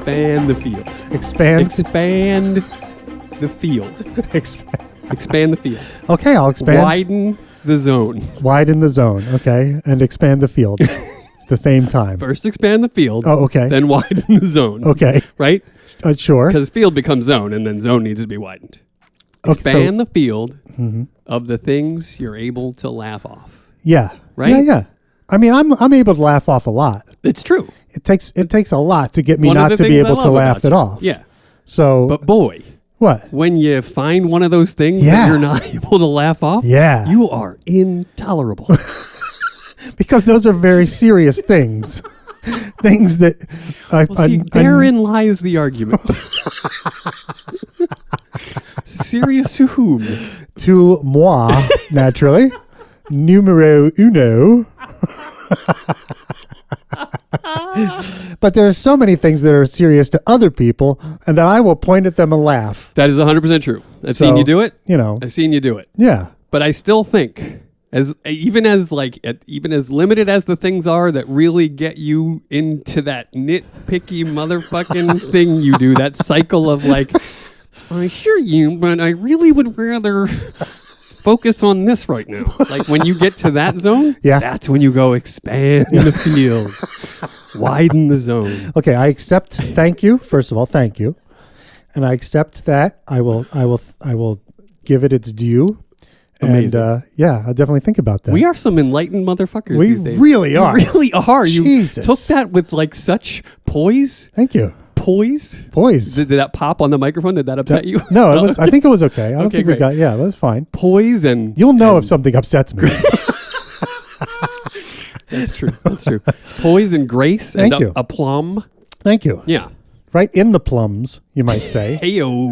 Expand the field. Expand. Expand the field. Expand the field. Okay, I'll expand. Widen the zone. Widen the zone. Okay, and expand the field at the same time. First expand the field. Oh, okay. Then widen the zone. Okay. Right? Sure. Because field becomes zone, and then zone needs to be widened. Expand the field of the things you're able to laugh off. Yeah. Right? Yeah. I mean, I'm able to laugh off a lot. It's true. It takes a lot to get me One of not the to be things I able to love laugh about it you. off. Yeah. So, But boy, what? when you find one of those things that you're not able to laugh off, you are intolerable. Because those are very serious things. Things that therein lies the argument. Serious to whom? To moi, naturally. Numero uno. But there are so many things that are serious to other people, and that I will point at them and laugh. That is 100% true. I've seen you do it. I've seen you do it. Yeah. But I still think, even as limited as the things are that really get you into that nitpicky motherfucking thing you do, that cycle of like, I hear you, but I really would rather focus on this right now. Like when you get to that zone, that's when you go expand the field, widen the zone. Okay, I accept. Thank you. First of all, thank you, and I accept that. I will give it its due. Amazing. And I'll definitely think about that. We are some enlightened motherfuckers we these days. Really are. We really are. Jesus. You took that with like such poise. Thank you. Poise. Did that pop on the microphone? Did that upset you? No, it was. I think it was okay. I don't think we got. Yeah, that was fine. Poise and you'll know if something upsets me. That's true. That's true. Poise and grace and aplomb. Thank you. Yeah. Right in the plums, you might say. Hey-o.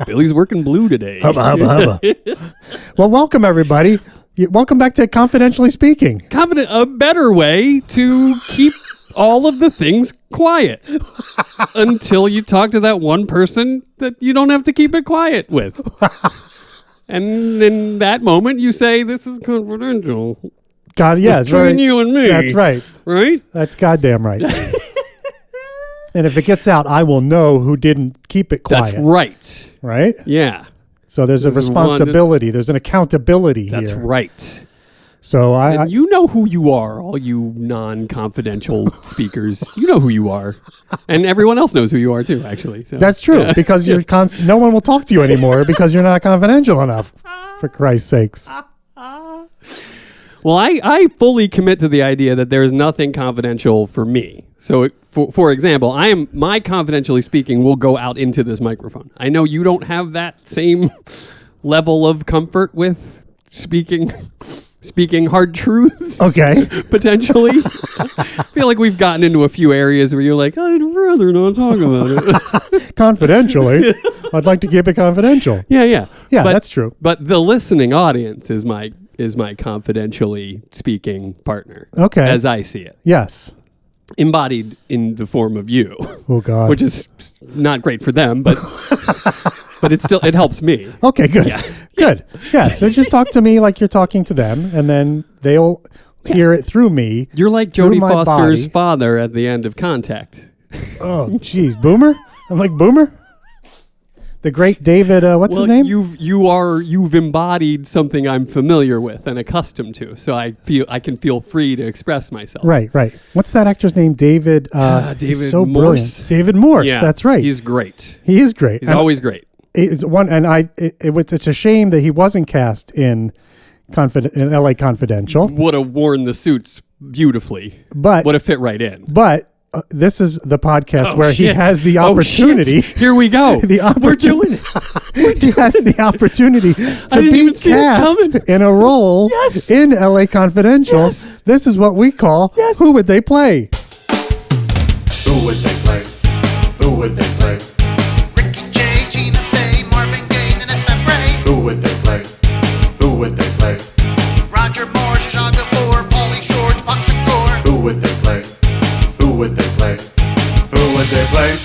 Billy's working blue today. Hubba, hubba, hubba. Well, welcome, everybody. Welcome back to Confidentially Speaking. A better way to keep all of the things quiet until you talk to that one person that you don't have to keep it quiet with. And in that moment, you say, this is confidential. God, yeah, between you and me. That's right. Right? That's goddamn right. And if it gets out, I will know who didn't keep it quiet. That's right. Right? Yeah. So there's a responsibility. There's an accountability here. That's right. So and you know who you are, all you non-confidential speakers. You know who you are. And everyone else knows who you are too, actually. So. That's true, because you're no one will talk to you anymore because you're not confidential enough, for Christ's sakes. Well, I fully commit to the idea that there is nothing confidential for me. So, for example, my confidentially speaking will go out into this microphone. I know you don't have that same level of comfort with speaking hard truths. Okay. Potentially. I feel like we've gotten into a few areas where you're like, I'd rather not talk about it. Confidentially. I'd like to keep it confidential. Yeah. Yeah, that's true. But the listening audience is my confidentially speaking partner. Okay. As I see it. Yes. Embodied in the form of you. Oh God. Which is not great for them, but it helps me. Okay, good. Yeah. Good. Yeah. So just talk to me like you're talking to them, and then they'll hear it through me. You're like Jodie Foster's father at the end of Contact. Oh, geez. Boomer? I'm like Boomer? The great David, what's his name? You've embodied something I'm familiar with and accustomed to, so I can feel free to express myself. Right. What's that actor's name? David. David so Morse. Brilliant. David Morse. Yeah, that's right. He's great. He is great. He's always great. It's a shame that he wasn't cast in L.A. Confidential. Would have worn the suits beautifully. But would have fit right in. But. This is the podcast where he has the opportunity. Here we go. We're doing it. He has the opportunity to be cast in a role in LA Confidential. Yes. This is what we call Who Would They Play? Who would they play? Who would they play? Ricky Jay, Tina Fey, Marvin Gaye, and F.M. Ray. Who would they play? Who would they play? Roger Moore, Shah Gabor, Pauly Shore, Tupac Shakur. Who would they play? Who would they play? Who would they play?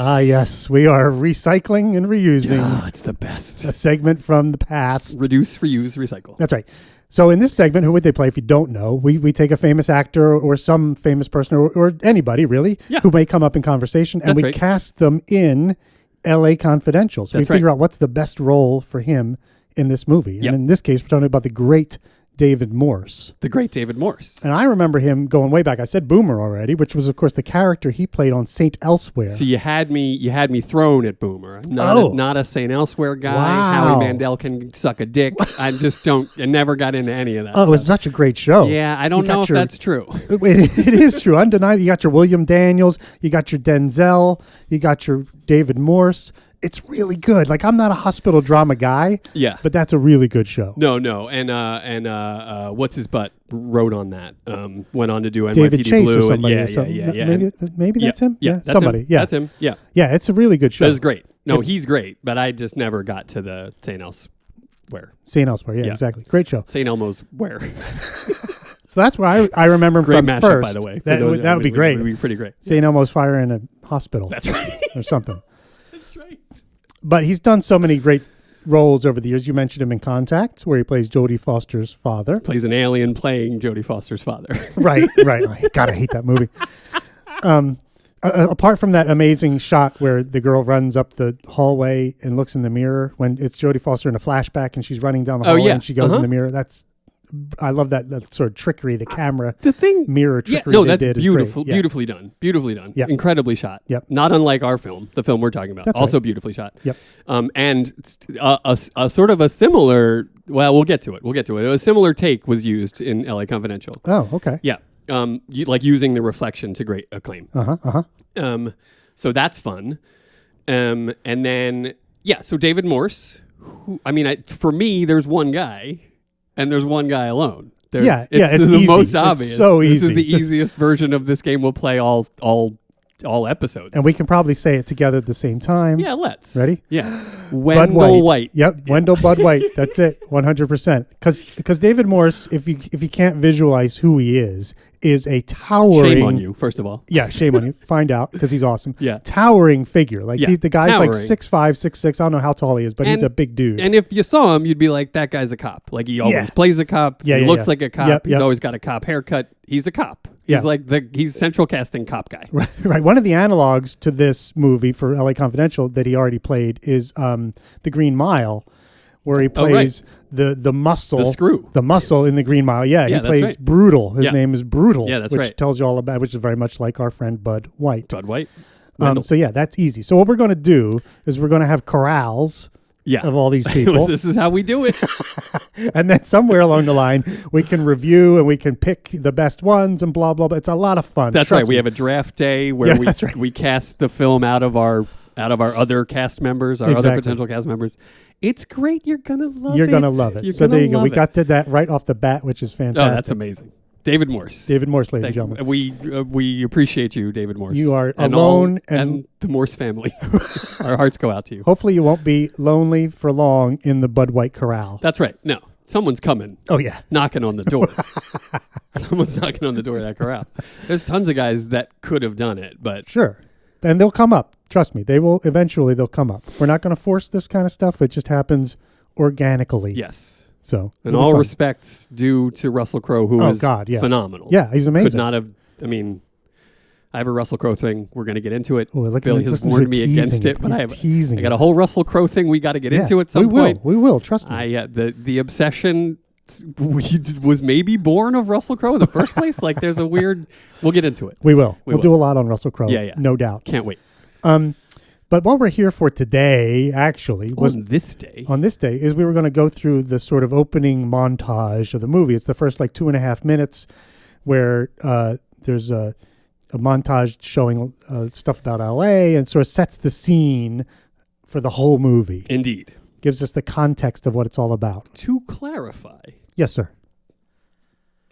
Ah, yes. We are recycling and reusing. Oh, it's the best. A segment from the past. Reduce, reuse, recycle. That's right. So in this segment, who would they play if you don't know? We take a famous actor or some famous person or anybody really who may come up in conversation, and we cast them in L.A. Confidential. So we figure out what's the best role for him in this movie. And in this case, we're talking about the great David Morse. The great David Morse. And I remember him going way back. I said Boomer already, which was, of course, the character he played on Saint Elsewhere. So you had me thrown at Boomer. Not a Saint Elsewhere guy. Wow. Howie Mandel can suck a dick. I never got into any of that Oh, it was such a great show. Yeah, I don't know if that's true. It is true. Undeniable. You got your William Daniels. You got your Denzel. You got your David Morse. It's really good. Like, I'm not a hospital drama guy. Yeah. But that's a really good show. No. And what's his butt wrote on that? Went on to do NYPD David Chase Blue. or somebody. Yeah. Maybe that's him? Yeah, that's somebody. Him. Yeah. That's him. Yeah. Yeah, it's a really good show. That was great. No, he's great, but I just never got to the St. Elsewhere. St. Elsewhere, yeah, exactly. Great show. St. Elmo's where? So that's where I remember him great from mashup, first. by the way. That would be great. It would be pretty great. St. Elmo's Fire in a Hospital. That's right. Or something. That's right. But he's done so many great roles over the years. You mentioned him in Contact, where he plays Jodie Foster's father. Plays an alien playing Jodie Foster's father. Right. God, I hate that movie. Apart from that amazing shot where the girl runs up the hallway and looks in the mirror when it's Jodie Foster in a flashback and she's running down the hallway and she goes in the mirror. I love that sort of trickery, the camera, mirror trickery. No, that's beautiful. Beautifully done. Beautifully done. Yeah. Incredibly shot. Yep. Not unlike our film, the film we're talking about. That's also right. beautifully shot. Yep. And a sort of a similar. Well, we'll get to it. A similar take was used in L.A. Confidential. Oh, okay. Yeah. Like using the reflection to great acclaim. So that's fun. And then so David Morse. Who for me, there's one guy. And there's one guy alone. It's the easy. most obvious. It's so easy. This is the easiest version of this game. We'll play all episodes. And we can probably say it together at the same time. Yeah, let's. Ready? Yeah. Wendell White. Yep, Wendell Bud White. That's it, 100%. Because David Morse, if you can't visualize who he is a towering. Shame on you, first of all. Yeah, shame on you. Find out, because he's awesome. Yeah. Towering figure. Like the guy's towering. like 6'5", 6'6". I don't know how tall he is, but he's a big dude. And if you saw him, you'd be like, that guy's a cop. Like, he always plays a cop. He looks like a cop. Yep, He's always got a cop haircut. He's a cop. He's he's central casting cop guy. Right. One of the analogs to this movie for LA Confidential that he already played is The Green Mile, where he plays the muscle. The screw. The muscle in The Green Mile. Yeah, he plays right. Brutal. His name is Brutal. Yeah, that's which right. tells you all about, which is very much like our friend Bud White. Bud White. So that's easy. So what we're going to do is we're going to have corrals of all these people. This is how we do it. And then somewhere along the line, we can review and we can pick the best ones and blah, blah, blah. It's a lot of fun. That's Trust right. We me. have a draft day where we cast the film out of our other cast members, our other potential cast members. It's great. You're going to love it. You're going to love it. So there you go. We got to that right off the bat, which is fantastic. Oh, that's amazing. David Morse. David Morse, ladies and gentlemen. We appreciate you, David Morse. You are and alone and the Morse family. Our hearts go out to you. Hopefully you won't be lonely for long in the Bud White Corral. That's right. No, someone's coming. Oh, yeah. Knocking on the door. Someone's knocking on the door of that corral. There's tons of guys that could have done it, but... Sure. And they'll come up. Trust me. They'll come up. We're not going to force this kind of stuff. It just happens organically. Yes. So, in all respects due to Russell Crowe, who is phenomenal. Yeah, he's amazing. Could not have, I have a Russell Crowe thing. We're going to get into it. Bill has warned me against it, but I got a whole Russell Crowe thing we got to get into at some point. We will, trust me. The obsession was maybe born of Russell Crowe in the first place. Like, there's a weird, we'll get into it. We will. We'll do a lot on Russell Crowe. Yeah. No doubt. Can't wait. But what we're here for today, actually, on this day, is we were going to go through the sort of opening montage of the movie. It's the first 2.5 minutes where there's a montage showing stuff about LA and sort of sets the scene for the whole movie. Indeed. Gives us the context of what it's all about. To clarify. Yes, sir.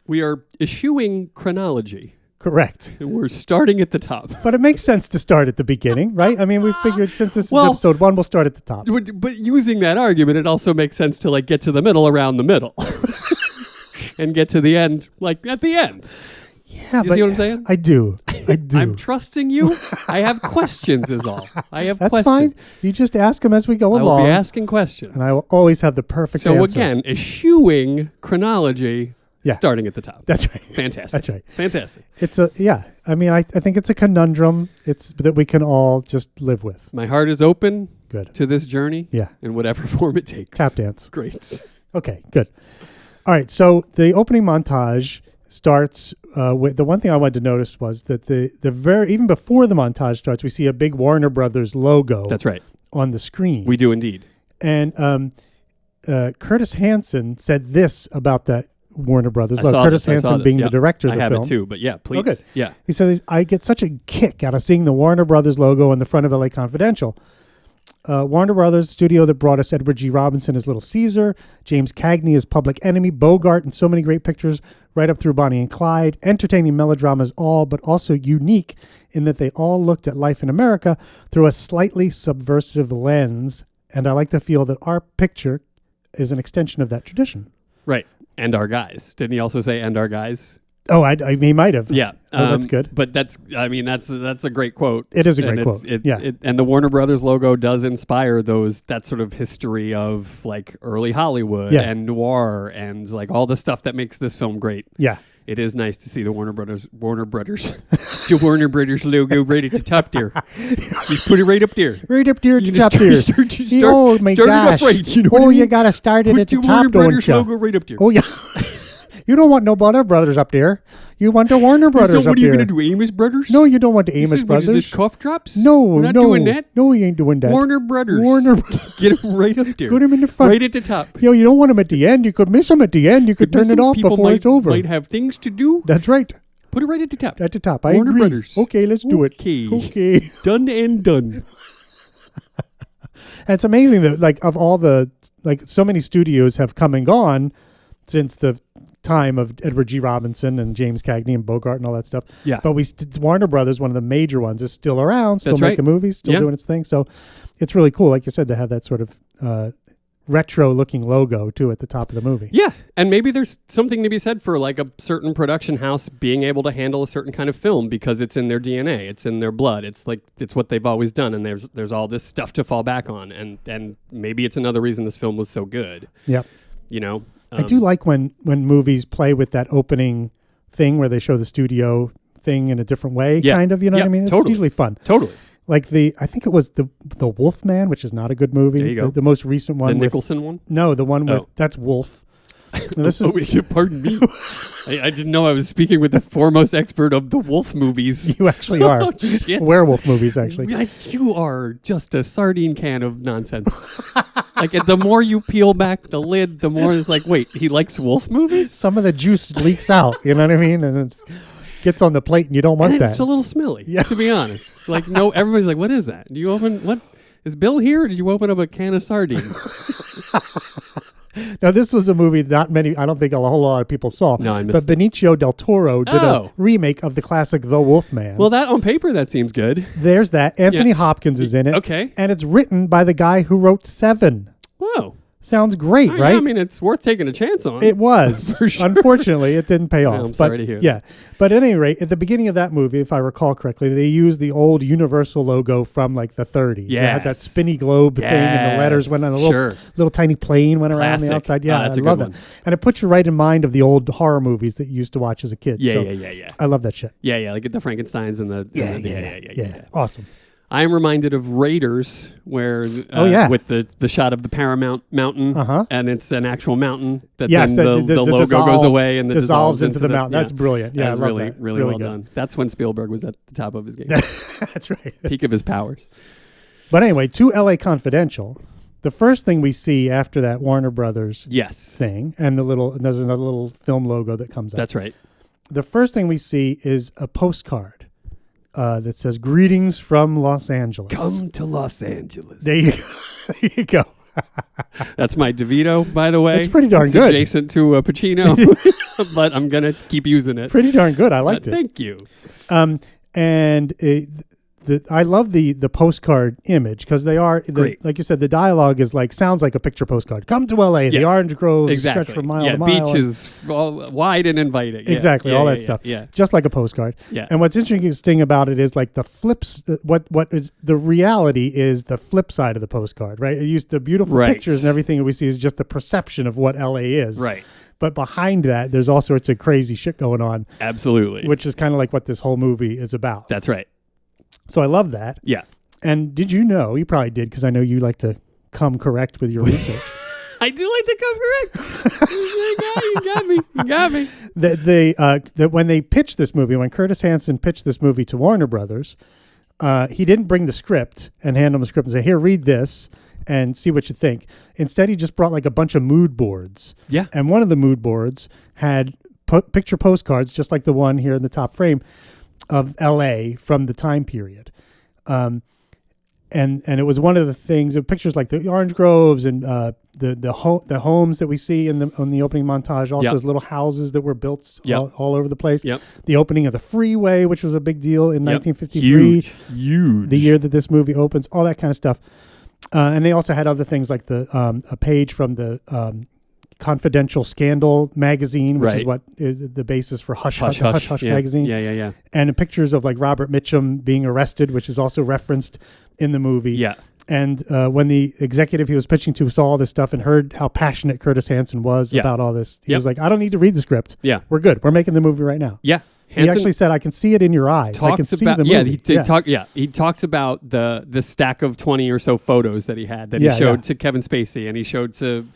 We are eschewing chronology. Correct. We're starting at the top. But it makes sense to start at the beginning, right? I mean, we figured since this is episode 1, we'll start at the top. But using that argument, it also makes sense to get to the middle around the middle. And get to the end, at the end. Yeah, You see what I'm saying? I do. I'm trusting you. I have questions is all. I have That's questions. fine. You just ask them as we go I will along. be asking questions. And I will always have the perfect So answer. again, eschewing chronology, Yeah. starting at the top. That's right. Fantastic. That's right. Fantastic. It's I mean, I think it's a conundrum. It's that we can all just live with. My heart is open Good. to this journey. Yeah. In whatever form it takes. Tap dance. Great. Okay, good. All right, so the opening montage starts with the one thing I wanted to notice was that the very even before the montage starts, we see a big Warner Brothers logo. That's right. On the screen. We do indeed. And Curtis Hanson said this about that Warner Brothers I logo. saw Curtis this, I saw Hanson this, being yeah. the director of the I have film. it too, but yeah, please. Oh, good. Yeah. He said, I get such a kick out of seeing the Warner Brothers logo on the front of LA Confidential. Warner Brothers studio that brought us Edward G. Robinson as Little Caesar, James Cagney as Public Enemy, Bogart, and so many great pictures right up through Bonnie and Clyde. Entertaining melodramas all, but also unique in that they all looked at life in America through a slightly subversive lens. And I like to feel that our picture is an extension of that tradition. Right. And our guys. Didn't he also say "and our guys"? Oh, he might have. Yeah. Oh, that's good. But that's a great quote. It is a great And quote. Yeah. And the Warner Brothers logo does inspire that sort of history of like early Hollywood Yeah. and noir and like all the stuff that makes this film great. Yeah. It is nice to see the Warner Brothers the Warner logo right at the top there. Just put it right up there. Right up there at You the just top there. start- Oh, my start it off gosh. right, you know what I You mean? got to start it Put at the the top, Warner don't Brothers you? logo right up there. Oh, yeah. You don't want no Warner Brothers up there. You want the Warner Brothers So up what are you there. going to do, Amos Brothers? No, you don't want the Amos What is Brothers. this, cough drops? No, We're not no. doing that. No, we ain't doing that. Warner Brothers. Warner- Get him right up there. Put him in the front. Right at the top. Yo, you don't want them at the end. You could miss them at the end. You could turn it Some off people before it's over. might have things to do. That's right. Put it right at the top. At the top. I Warner agree. Brothers. Okay, let's do it. Okay. Okay. Done and done. And it's amazing that, like, of all the, like, so many studios have come and gone since the time of Edward G. Robinson and James Cagney and Bogart and all that stuff. Yeah. But Warner Brothers, one of the major ones, is still around, still That's right. making movies, still Yeah. doing its thing. So it's really cool, like you said, to have that sort of retro-looking logo, too, at the top of the movie. Yeah, and maybe there's something to be said for like a certain production house being able to handle a certain kind of film because it's in their DNA, it's in their blood. It's like it's what they've always done, and there's all this stuff to fall back on, and maybe it's another reason this film was so good. Yep. You know, I do like when movies play with that opening thing where they show the studio thing in a different way, Yeah. kind of, you know Yeah, what I mean? It's totally. usually fun. Totally. Like I think it was the Wolfman, which is not a good movie. There you go. The most recent one. The with, Nicholson one. No, the one with, Oh. that's Wolf. Now, this is, Pardon me. I didn't know I was speaking with the foremost expert of the wolf movies. you actually are. Oh, shit. Werewolf movies, actually. You are just a sardine can of nonsense. Like the more you peel back the lid, the more it's like, wait, he likes wolf movies? Some of the juice leaks out, you know what I mean? And it gets on the plate and you don't want And that. it's a little smelly, Yeah. to be honest. Like, no, everybody's like, what is that? Do you open, what? Is Bill here or did you open up a can of sardines? Now, this was a movie not many, I don't think a whole lot of people saw. No, I missed But Benicio del Toro did Oh. a remake of the classic The Wolfman. Well, that on paper, that seems good. There's that. Anthony Hopkins is in it. Okay. And it's written by the guy who wrote Seven. Whoa. Sounds great, Yeah, right? I mean, it's worth taking a chance on. It was. For sure. Unfortunately, it didn't pay off. I'm sorry to hear that. Yeah. But at any rate, at the beginning of that movie, if I recall correctly, they used the old Universal logo from like the 30s. They had that Yes. spinny globe thing and the letters went on a little, Sure. little tiny plane went around Classic. the outside. Oh, Yeah, that's I a love good that. one. And it puts you right in mind of the old horror movies that you used to watch as a kid. Yeah, So yeah. I love that shit. Yeah, like the Frankensteins and the... Yeah. Awesome. I am reminded of Raiders, where with the shot of the Paramount Mountain, and it's an actual mountain that Yes, then the logo goes away and dissolves into the mountain. That's brilliant. Yeah, that's I love really that. really well good. done. That's when Spielberg was at the top of his game, That's right. peak of his powers. But anyway, to LA Confidential, the first thing we see after that Warner Brothers Yes, thing, and there's another little film logo that comes up. that's right. The first thing we see is a postcard that says "Greetings from Los Angeles." Come to Los Angeles. There you, there you go. That's my DeVito, by the way. It's pretty darn it's good. adjacent to Pacino, but I'm gonna keep using it. Pretty darn good. I liked it. Thank you. And I love the postcard image because they are like you said, the dialogue is like sounds like a picture postcard. Come to LA, the orange groves stretch from mile to mile. Beaches all wide and inviting. Exactly, all that stuff. Yeah, just like a postcard. Yeah. And what's interesting about it is like the flips. What is the reality is the flip side of the postcard, right? It used the beautiful pictures and everything that we see is just the perception of what LA is. Right. But behind that, there's all sorts of crazy shit going on. Absolutely. Which is kind of like what this whole movie is about. That's right. So I love that. Yeah. And did you know, you probably did because I know you like to come correct with your research. I do like to come correct. You got me. That when they pitched this movie, when Curtis Hanson pitched this movie to Warner Brothers, he didn't bring the script and hand them the script and say, here, read this and see what you think. Instead, he just brought like a bunch of mood boards. Yeah. And one of the mood boards had picture postcards, just like the one here in the top frame, of LA from the time period. And it was one of the things of pictures like the orange groves and the homes that we see on the opening montage. Also, those little houses that were built all over the place. Yep. The opening of the freeway, which was a big deal in 1953. Huge. The year that this movie opens, all that kind of stuff. And they also had other things like a page from the Confidential Scandal magazine, which is what is the basis for Hush Hush magazine. Yeah. And pictures of like Robert Mitchum being arrested, which is also referenced in the movie. Yeah. And when the executive he was pitching to saw all this stuff and heard how passionate Curtis Hanson was about all this, he was like, I don't need to read the script. Yeah. We're good. We're making the movie right now. Yeah. He actually said, I can see it in your eyes. I can see the movie. He talks about the stack of 20 or so photos that he had that he showed to Kevin Spacey, and he showed to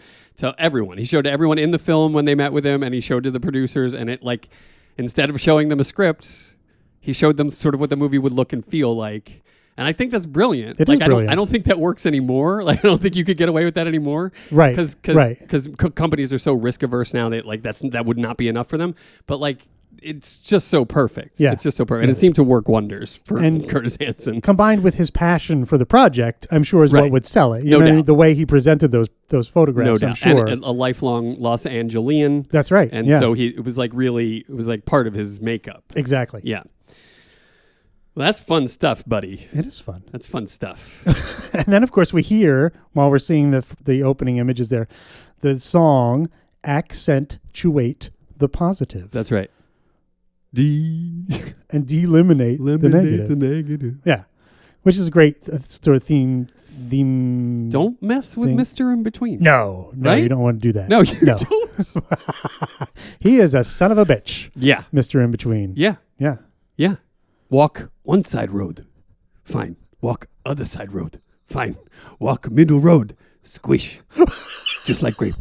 everyone. He showed to everyone in the film when they met with him, and he showed to the producers, and it like, instead of showing them a script, he showed them sort of what the movie would look and feel like. And I think that's brilliant. It is brilliant. I don't think that works anymore. Like, I don't think you could get away with that anymore. Right. Because companies are so risk averse now that like that would not be enough for them. But like, it's just so perfect. Yeah. It's just so perfect. And it seemed to work wonders for Curtis Hanson. Combined with his passion for the project, I'm sure is what would sell it. You know, the way he presented those photographs, no doubt. I'm sure. And a lifelong Los Angelian. That's right. And so it was like part of his makeup. Exactly. Yeah. Well, that's fun stuff, buddy. It is fun. That's fun stuff. And then, of course, we hear, while we're seeing the opening images there, the song Accentuate the Positive. That's right. And eliminate the negative. Yeah. Which is a great sort of theme. Don't mess with Mr. In Between. No, right? You don't want to do that. No, you don't. He is a son of a bitch. Yeah. Mr. In Between. Yeah. Yeah. Yeah. Walk one side road. Fine. Walk other side road. Fine. Walk middle road. Squish. Just like grape.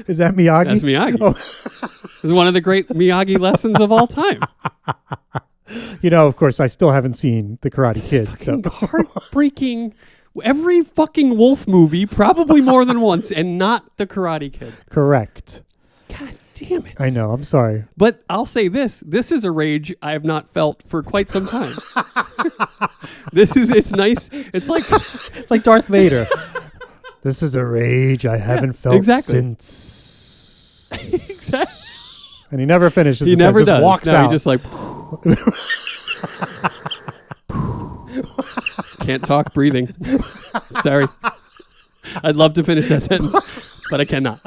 Is that Miyagi? That's Miyagi. Oh. This is one of the great Miyagi lessons of all time. You know, of course, I still haven't seen The Karate Kid. So heartbreaking. Every fucking wolf movie, probably more than once, and not The Karate Kid. Correct. God damn it. I know. I'm sorry. But I'll say this. This is a rage I have not felt for quite some time. It's nice. It's like Darth Vader. This is a rage I haven't felt since. Exactly. And he never finishes. He never does. Just walks out. He just like. Can't talk, breathing. Sorry. I'd love to finish that sentence, but I cannot.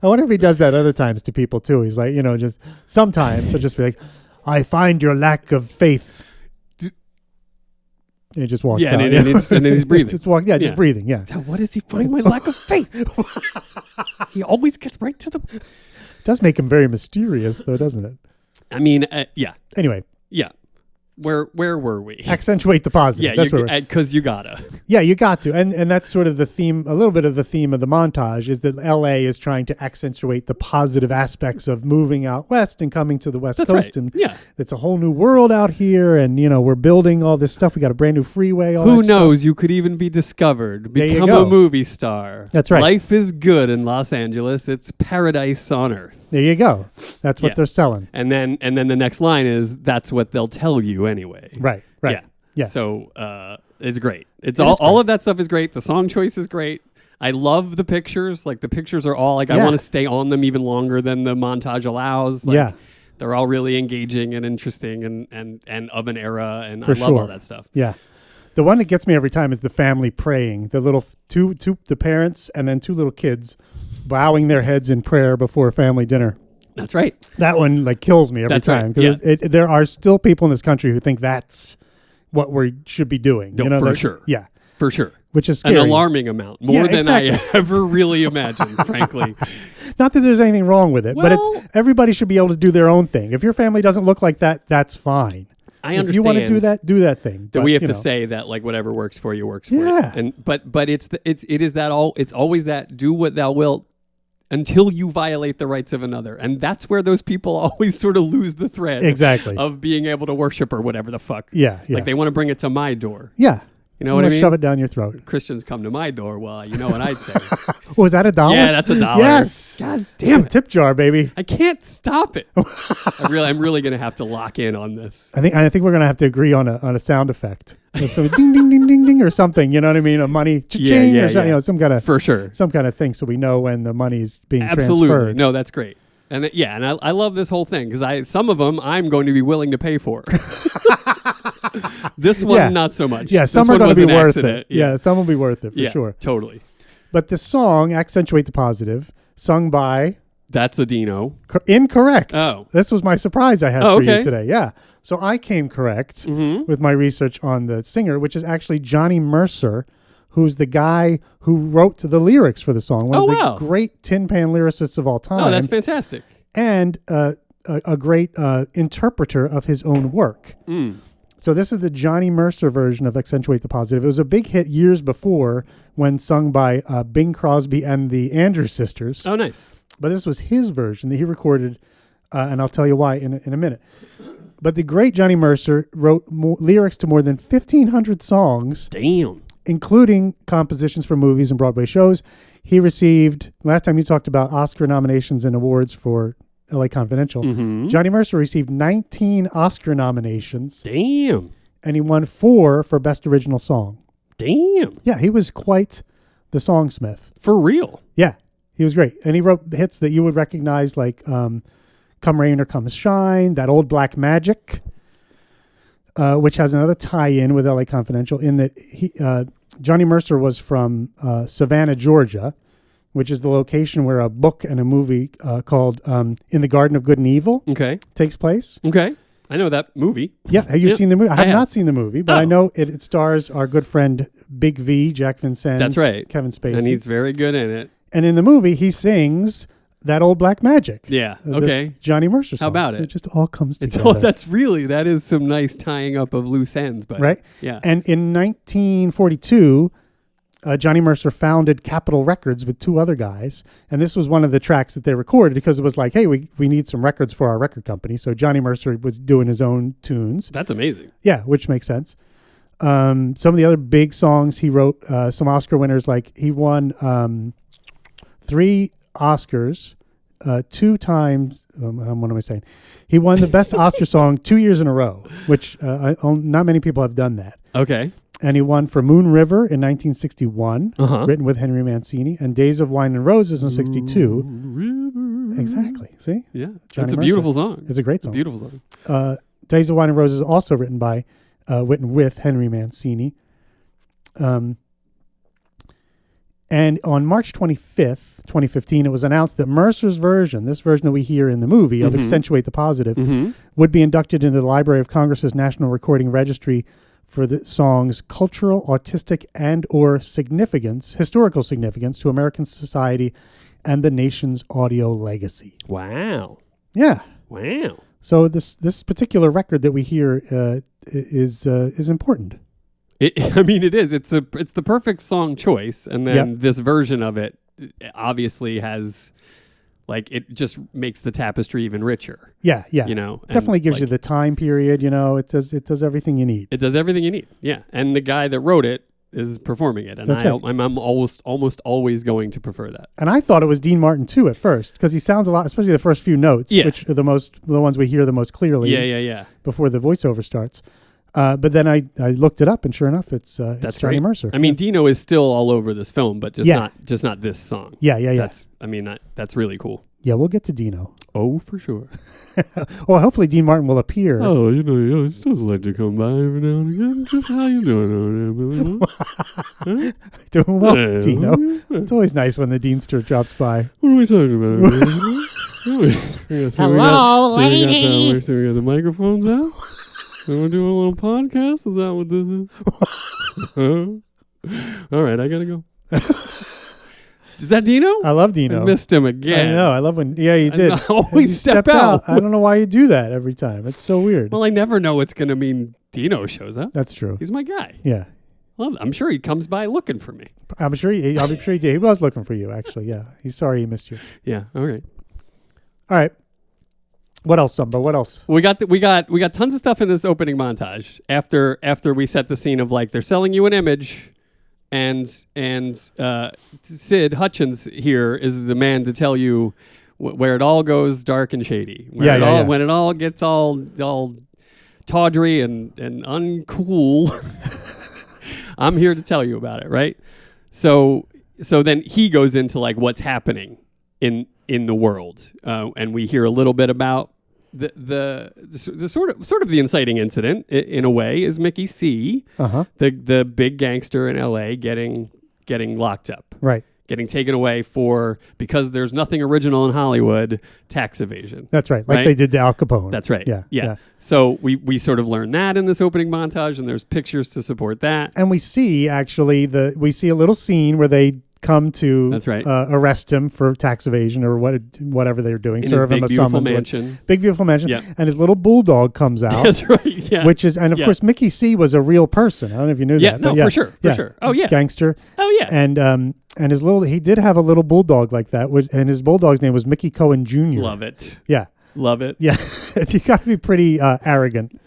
I wonder if he does that other times to people too. He's like, just sometimes he'll just be like, I find your lack of faith. And he just walks out. And then he's breathing. Just breathing, yeah. So what is he finding my lack of faith? He always gets right to the... It does make him very mysterious, though, doesn't it? I mean, yeah. Anyway. Yeah. Where were we? Accentuate the positive. Yeah, because you gotta. Yeah, you got to. And that's sort of the theme, a little bit of the theme of the montage is that LA is trying to accentuate the positive aspects of moving out west and coming to the West Coast. Right. And it's a whole new world out here. And, we're building all this stuff. We got a brand new freeway. Who knows? You could even be discovered. Become a movie star. That's right. Life is good in Los Angeles. It's paradise on earth. There you go. That's what they're selling. And then the next line is that's what they'll tell you anyway. Right. Yeah. So it's great. All of that stuff is great. The song choice is great. I love the pictures. Like the pictures are all like I want to stay on them even longer than the montage allows. Like, They're all really engaging and interesting and of an era, and For I love sure. all that stuff. Yeah. The one that gets me every time is the family praying. The little the parents and then two little kids bowing their heads in prayer before family dinner. That's right. That one like kills me every That's time right. because there are still people in this country who think that's what we should be doing. No, you know, for sure. Yeah. For sure. Which is An scary. alarming amount, more than I ever really imagined, frankly. Not that there's anything wrong with it, but Well- it's everybody should be able to do their own thing. If your family doesn't look like that, that's fine. I If understand. you want to do that thing. That But, we have you to know. say that like whatever works for you works for Yeah. you. And but it's always that do what thou wilt until you violate the rights of another. And that's where those people always sort of lose the thread Exactly. of being able to worship or whatever the fuck. Yeah. Like they want to bring it to my door. Yeah. You know what I mean? Shove it down your throat. Christians come to my door. Well, you know what I'd say. Oh, is that $1? Yeah, that's $1. Yes. God damn it. Tip jar, baby. I can't stop it. I'm really going to have to lock in on this. I think we're gonna have to agree on a sound effect. Like some ding ding ding ding ding or something. You know what I mean? A money cha-ching or something. You know, some kind of For sure. thing, so we know when the money's being Absolutely. transferred. No, that's great. And I love this whole thing because some of them I'm going to be willing to pay for. This one, Yeah. not so much. Yeah, This some are one going to was be an worth accident. it. Yeah, some will be worth it for sure. Totally. But the song "Accentuate the Positive," sung by That's a Dino. incorrect. Oh. This was my surprise I had Oh, for you okay. today. Yeah, so I came correct Mm-hmm. with my research on the singer, which is actually Johnny Mercer, who's the guy who wrote the lyrics for the song. One Oh, of the wow. great tin pan lyricists of all time. Oh, that's fantastic. And a great interpreter of his own work. Mm. So this is the Johnny Mercer version of Accentuate the Positive. It was a big hit years before when sung by Bing Crosby and the Andrews Sisters. Oh, nice. But this was his version that he recorded, and I'll tell you why in a minute. But the great Johnny Mercer wrote lyrics to more than 1,500 songs, Damn. including compositions for movies and Broadway shows. He received, last time you talked about Oscar nominations and awards for LA Confidential, Mm-hmm. Johnny Mercer received 19 Oscar nominations, Damn. and he won 4 for Best Original Song. Damn. Yeah, he was quite the songsmith. For real. Yeah, he was great. And he wrote hits that you would recognize like Come Rain or Come Shine, That Old Black Magic, which has another tie-in with LA Confidential in that Johnny Mercer was from Savannah, Georgia, which is the location where a book and a movie called In the Garden of Good and Evil Okay. takes place. Okay. I know that movie. Yeah, have you Yep, seen the movie? I have have. not seen the movie, but I Oh. know it stars our good friend Big V, Jack Vincennes. That's right. Kevin Spacey. And he's very good in it. And in the movie, he sings That Old Black Magic. Yeah. This Okay. Johnny Mercer song. How about So it? it just all comes It's together. all that is some nice tying up of loose ends, but right? yeah. And in 1942, Johnny Mercer founded Capitol Records with 2 other guys. And this was one of the tracks that they recorded because it was like, hey, we need some records for our record company. So Johnny Mercer was doing his own tunes. That's amazing. Yeah, which makes sense. Some of the other big songs he wrote, some Oscar winners, like he won 3 Oscars 2 times. What am I saying? He won the best Oscar song 2 years in a row, which not many people have done that. Okay. And he won for Moon River in 1961, Uh-huh. written with Henry Mancini, and Days of Wine and Roses in 62. Exactly. See? Yeah. Johnny That's a Mercer. beautiful song. It's a great It's a song. beautiful song. Days of Wine and Roses also written with Henry Mancini. And on March 25th, 2015, it was announced that Mercer's version, this version that we hear in the movie of Mhm. Accentuate the Positive, Mm-hmm. would be inducted into the Library of Congress's National Recording Registry for the song's cultural, artistic, and or historical significance to American society and the nation's audio legacy. Wow. Yeah. Wow. So this particular record that we hear is important. I mean, it is. It's the perfect song choice, and then Yep. this version of it obviously has, like, it just makes the tapestry even richer. Yeah, yeah. You know, and, Definitely gives like, you the time period. You know, it does everything you need. It does everything you need. Yeah, and the guy that wrote it is performing it, and That's right. I'm almost always going to prefer that. And I thought it was Dean Martin too at first because he sounds a lot, especially the first few notes, Yeah. which are the ones we hear the most clearly. Yeah. Before the voiceover starts. But then I looked it up, and sure enough, it's That's Johnny great. Mercer. I mean, Dino is still all over this film, but just Yeah. not this song. Yeah. That's really cool. Yeah, we'll get to Dino. Oh, for sure. Well, hopefully Dean Martin will appear. Oh, you always supposed to like to come by every now and again. Just how you doing over there, Billy? Doing well, Yeah. Dino. It's always nice when the Deanster drops by. What are we talking about? Hello, lady. So we got the microphones out. So we're doing a little podcast. Is that what this is? All right, I gotta go. Is that Dino? I love Dino. I missed him again. I know. I love when. Yeah, you did. I always You step stepped out. I don't know why you do that every time. It's so weird. Well, I never know what's gonna mean. Dino shows up. That's true. He's my guy. Yeah, Well, I'm sure he comes by looking for me. I'm sure. He did. He was looking for you. Actually, yeah. He's sorry he missed you. Yeah. All right. All right. What else, Sumbo? What else? We got tons of stuff in this opening montage. After we set the scene of like they're selling you an image, and Sid Hutchins here is the man to tell you where it all goes dark and shady. When it all gets all tawdry and uncool. I'm here to tell you about it, right? So then he goes into like what's happening in the world, and we hear a little bit about the sort of the inciting incident in a way is Mickey C, the big gangster in L.A. getting locked up, Right. getting taken away because there's nothing original in Hollywood, tax evasion. That's right. Like they did to Al Capone. That's right. Yeah. So we sort of learn that in this opening montage, and there's pictures to support that. And we see actually we see a little scene where they come to That's right. Arrest him for tax evasion or whatever they're doing. In Serve his him a big, beautiful summons. mansion. Big beautiful mansion. Yep. And his little bulldog comes out. That's right. Yeah. Which is, and of course, Mickey C was a real person. I don't know if you knew that. No, but for sure. Oh yeah. Gangster. Oh yeah. And he did have a little bulldog like that, and his bulldog's name was Mickey Cohen Jr. Love it. Yeah. Love it. Yeah. You got to be pretty arrogant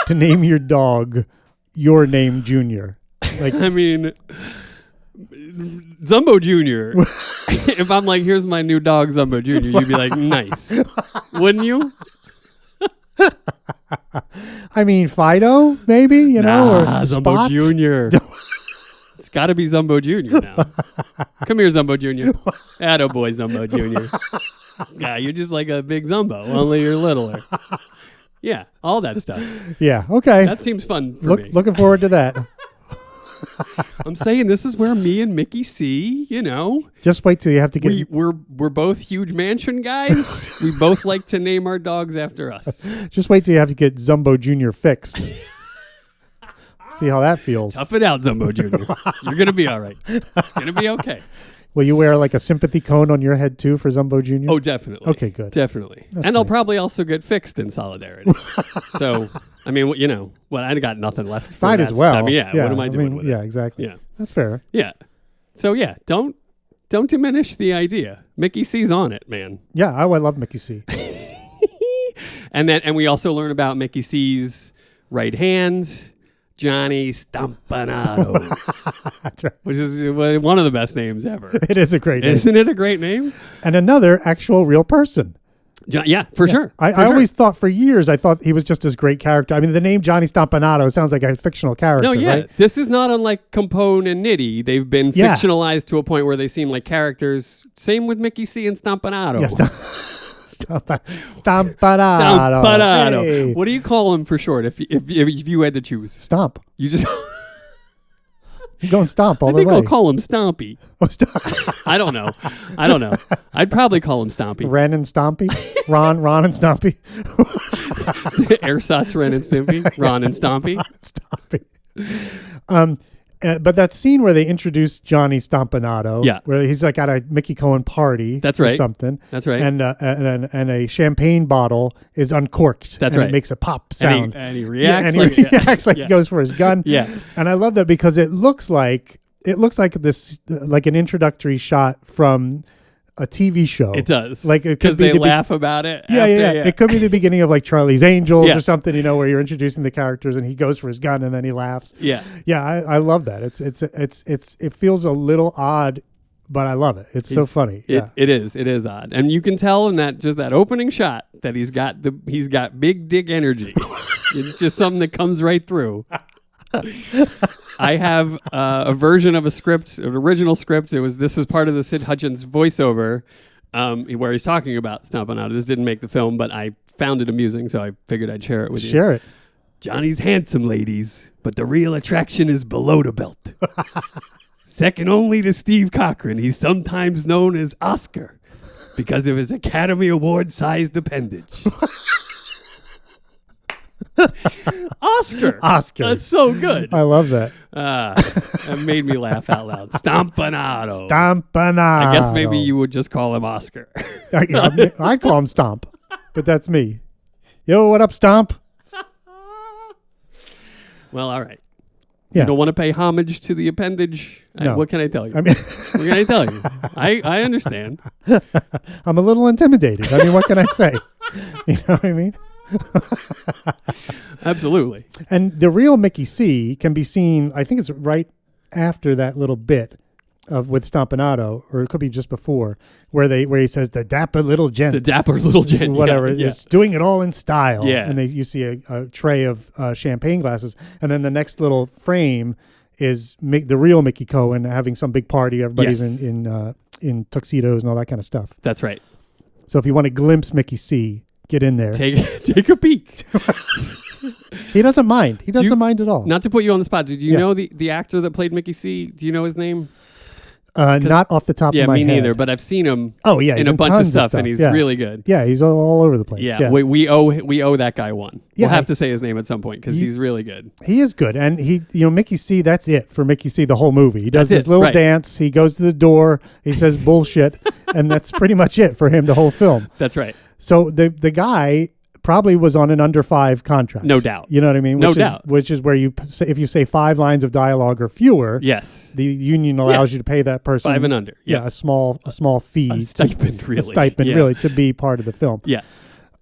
to name your dog your name Junior. Like, I mean, Zumbo Jr. If I'm like, here's my new dog, Zumbo Jr., you'd be like, nice. Wouldn't you? I mean, Fido, maybe, or Zumbo Spot? Jr. It's got to be Zumbo Jr. now. Come here, Zumbo Jr. Attaboy, Zumbo Jr. Yeah, you're just like a big Zumbo, only you're littler. Yeah, all that stuff. Yeah, okay. That seems fun for me. Looking forward to that. I'm saying this is where me and Mickey C, Just wait till you have to get... we're both huge mansion guys. We both like to name our dogs after us. Just wait till you have to get Zumbo Jr. fixed. See how that feels. Tough it out, Zumbo Jr. You're going to be all right. It's going to be okay. Will you wear like a sympathy cone on your head too for Zumbo Jr.? Oh, definitely. Okay, good. Definitely. That's and I'll nice. probably also get fixed in solidarity. So, I mean, I got nothing left for Fine that as well. stuff. Yeah, what am I doing with it? Yeah, exactly. Yeah. That's fair. Yeah. So, yeah, don't diminish the idea. Mickey C's on it, man. Yeah, I love Mickey C. And we also learn about Mickey C's right hand, Johnny Stompanato, That's right. which is one of the best names ever. It is a great name. Isn't it a great name? And another actual real person. Yeah, for sure. I always thought for years, I thought he was just this great character. I mean, the name Johnny Stompanato sounds like a fictional character, No, yeah. right? This is not unlike Capone and Nitty. They've been Yeah. fictionalized to a point where they seem like characters. Same with Mickey C and Stompanato. Yeah, Stompanato. Stompanato. Hey. What do you call him for short if you had to choose? Stomp. You just Go and stomp all I the think way. I'll call him Stompy. Oh, Stomp. I don't know. I'd probably call him Stompy. Ren and Stompy. Ron and Stompy. Ersatz, Ren and Stimpy. Ron and Stompy. Stompy. But that scene where they introduced Johnny Stompanato, Yeah. where he's like at a Mickey Cohen party, That's or right. something. That's right. And a champagne bottle is uncorked. That's and right. It makes a pop sound. And he reacts and he reacts like yeah. he goes for his gun. Yeah. And I love that because it looks like this like an introductory shot from a TV show. It does. Like it because could be they the laugh about it. Yeah, after, yeah. It could be the beginning of like Charlie's Angels Yeah. or something, where you're introducing the characters and he goes for his gun and then he laughs. Yeah. Yeah, I love that. It feels a little odd, but I love it. It's so funny. Yeah. It is odd, and you can tell in that opening shot that he's got big dick energy. It's just something that comes right through. I have a version of an original script. This is part of the Sid Hutchins voiceover, where he's talking about Stompanato. This didn't make the film, but I found it amusing, so I figured I'd share it with you. Share it. Johnny's handsome, ladies, but the real attraction is below the belt. Second only to Steve Cochran, he's sometimes known as Oscar because of his Academy Award-sized appendage. Oscar. That's so good. I love that. That made me laugh out loud. Stompanato. Stompanato. I guess maybe you would just call him Oscar. I'd call him Stomp, but that's me. Yo, what up, Stomp? Well, all right. Yeah. You don't want to pay homage to the appendage? No. What can I tell you? I mean, what can I tell you? I understand. I'm a little intimidated. I mean, what can I say? You know what I mean? Absolutely. And the real Mickey C can be seen, I think it's right after that little bit with Stompanato, or it could be just before, where he says the dapper little gent. The dapper little gent. Whatever. Yeah. Is doing it all in style. Yeah. And you see a tray of champagne glasses. And then the next little frame is the real Mickey Cohen having some big party. Everybody's in tuxedos and all that kind of stuff. That's right. So if you want to glimpse Mickey C, get in there. Take a peek. He doesn't mind. He doesn't mind at all. Not to put you on the spot, did you know the actor that played Mickey C? Do you know his name? Not off the top of my head. Yeah, me neither, but I've seen him in a bunch of stuff, and he's really good. Yeah, he's all over the place. Yeah, we owe that guy one. Yeah, we'll have to say his name at some point because he's really good. He is good. And Mickey C, that's it for Mickey C, the whole movie. He does his little dance. He goes to the door. He says bullshit. And that's pretty much it for him the whole film. That's right. So the guy probably was on an under 5 contract. No doubt. You know what I mean? No doubt. Which is where if you say 5 lines of dialogue or fewer, yes, the union allows you to pay that person 5 and under. Yeah, a small fee, a stipend, really, to be part of the film. Yeah.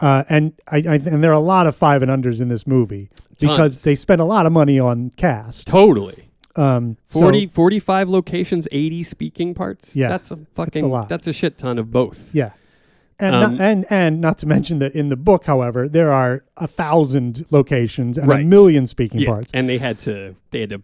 And and there are a lot of 5 and unders in this movie because they spend a lot of money on cast. Totally. 45 locations, 80 speaking parts. Yeah, that's a lot. That's a shit ton of both. Yeah. And not to mention that in the book, however, there are 1,000 locations and 1 million speaking parts. And they had to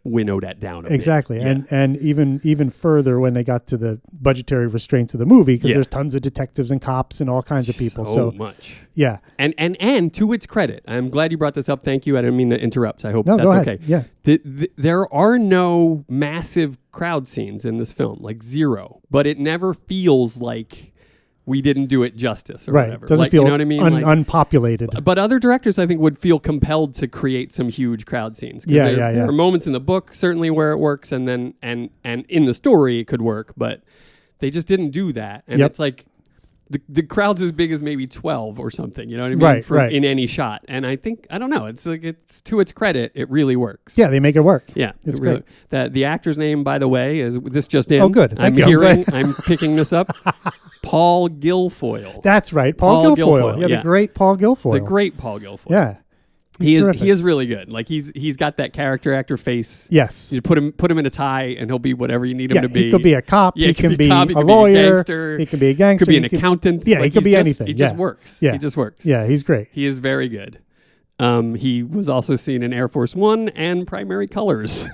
winnow that down a exactly. bit. And even further when they got to the budgetary restraints of the movie, because there's tons of detectives and cops and all kinds of people. So much. Yeah. And to its credit, I'm glad you brought this up. Thank you. I didn't mean to interrupt. I hope that's okay. Yeah. There are no massive crowd scenes in this film, like zero, but it never feels like we didn't do it justice or whatever. Doesn't feel you know what I mean? Unpopulated. But other directors, I think, would feel compelled to create some huge crowd scenes. There are moments in the book, certainly, where it works, and then and in the story it could work, but they just didn't do that. And it's like the crowd's as big as maybe 12 or something, you know what I mean? In any shot. And I don't know, it's like, it's to its credit, it really works. Yeah, they make it work. Yeah. It's great. The actor's name, by the way, is this just in. Oh, good. I'm picking this up. Paul Guilfoyle. That's right. Paul Guilfoyle. Yeah, the great Paul Guilfoyle. The great Paul Guilfoyle. Yeah. He is really good. Like he's got that character actor face. Yes. You put him in a tie and he'll be whatever you need him to be. He could be a cop. Yeah, he can be a lawyer. He can be a gangster. Could be an accountant. Yeah, he could be anything. He just works. Yeah. He just works. Yeah, he's great. He is very good. He was also seen in Air Force One and Primary Colors.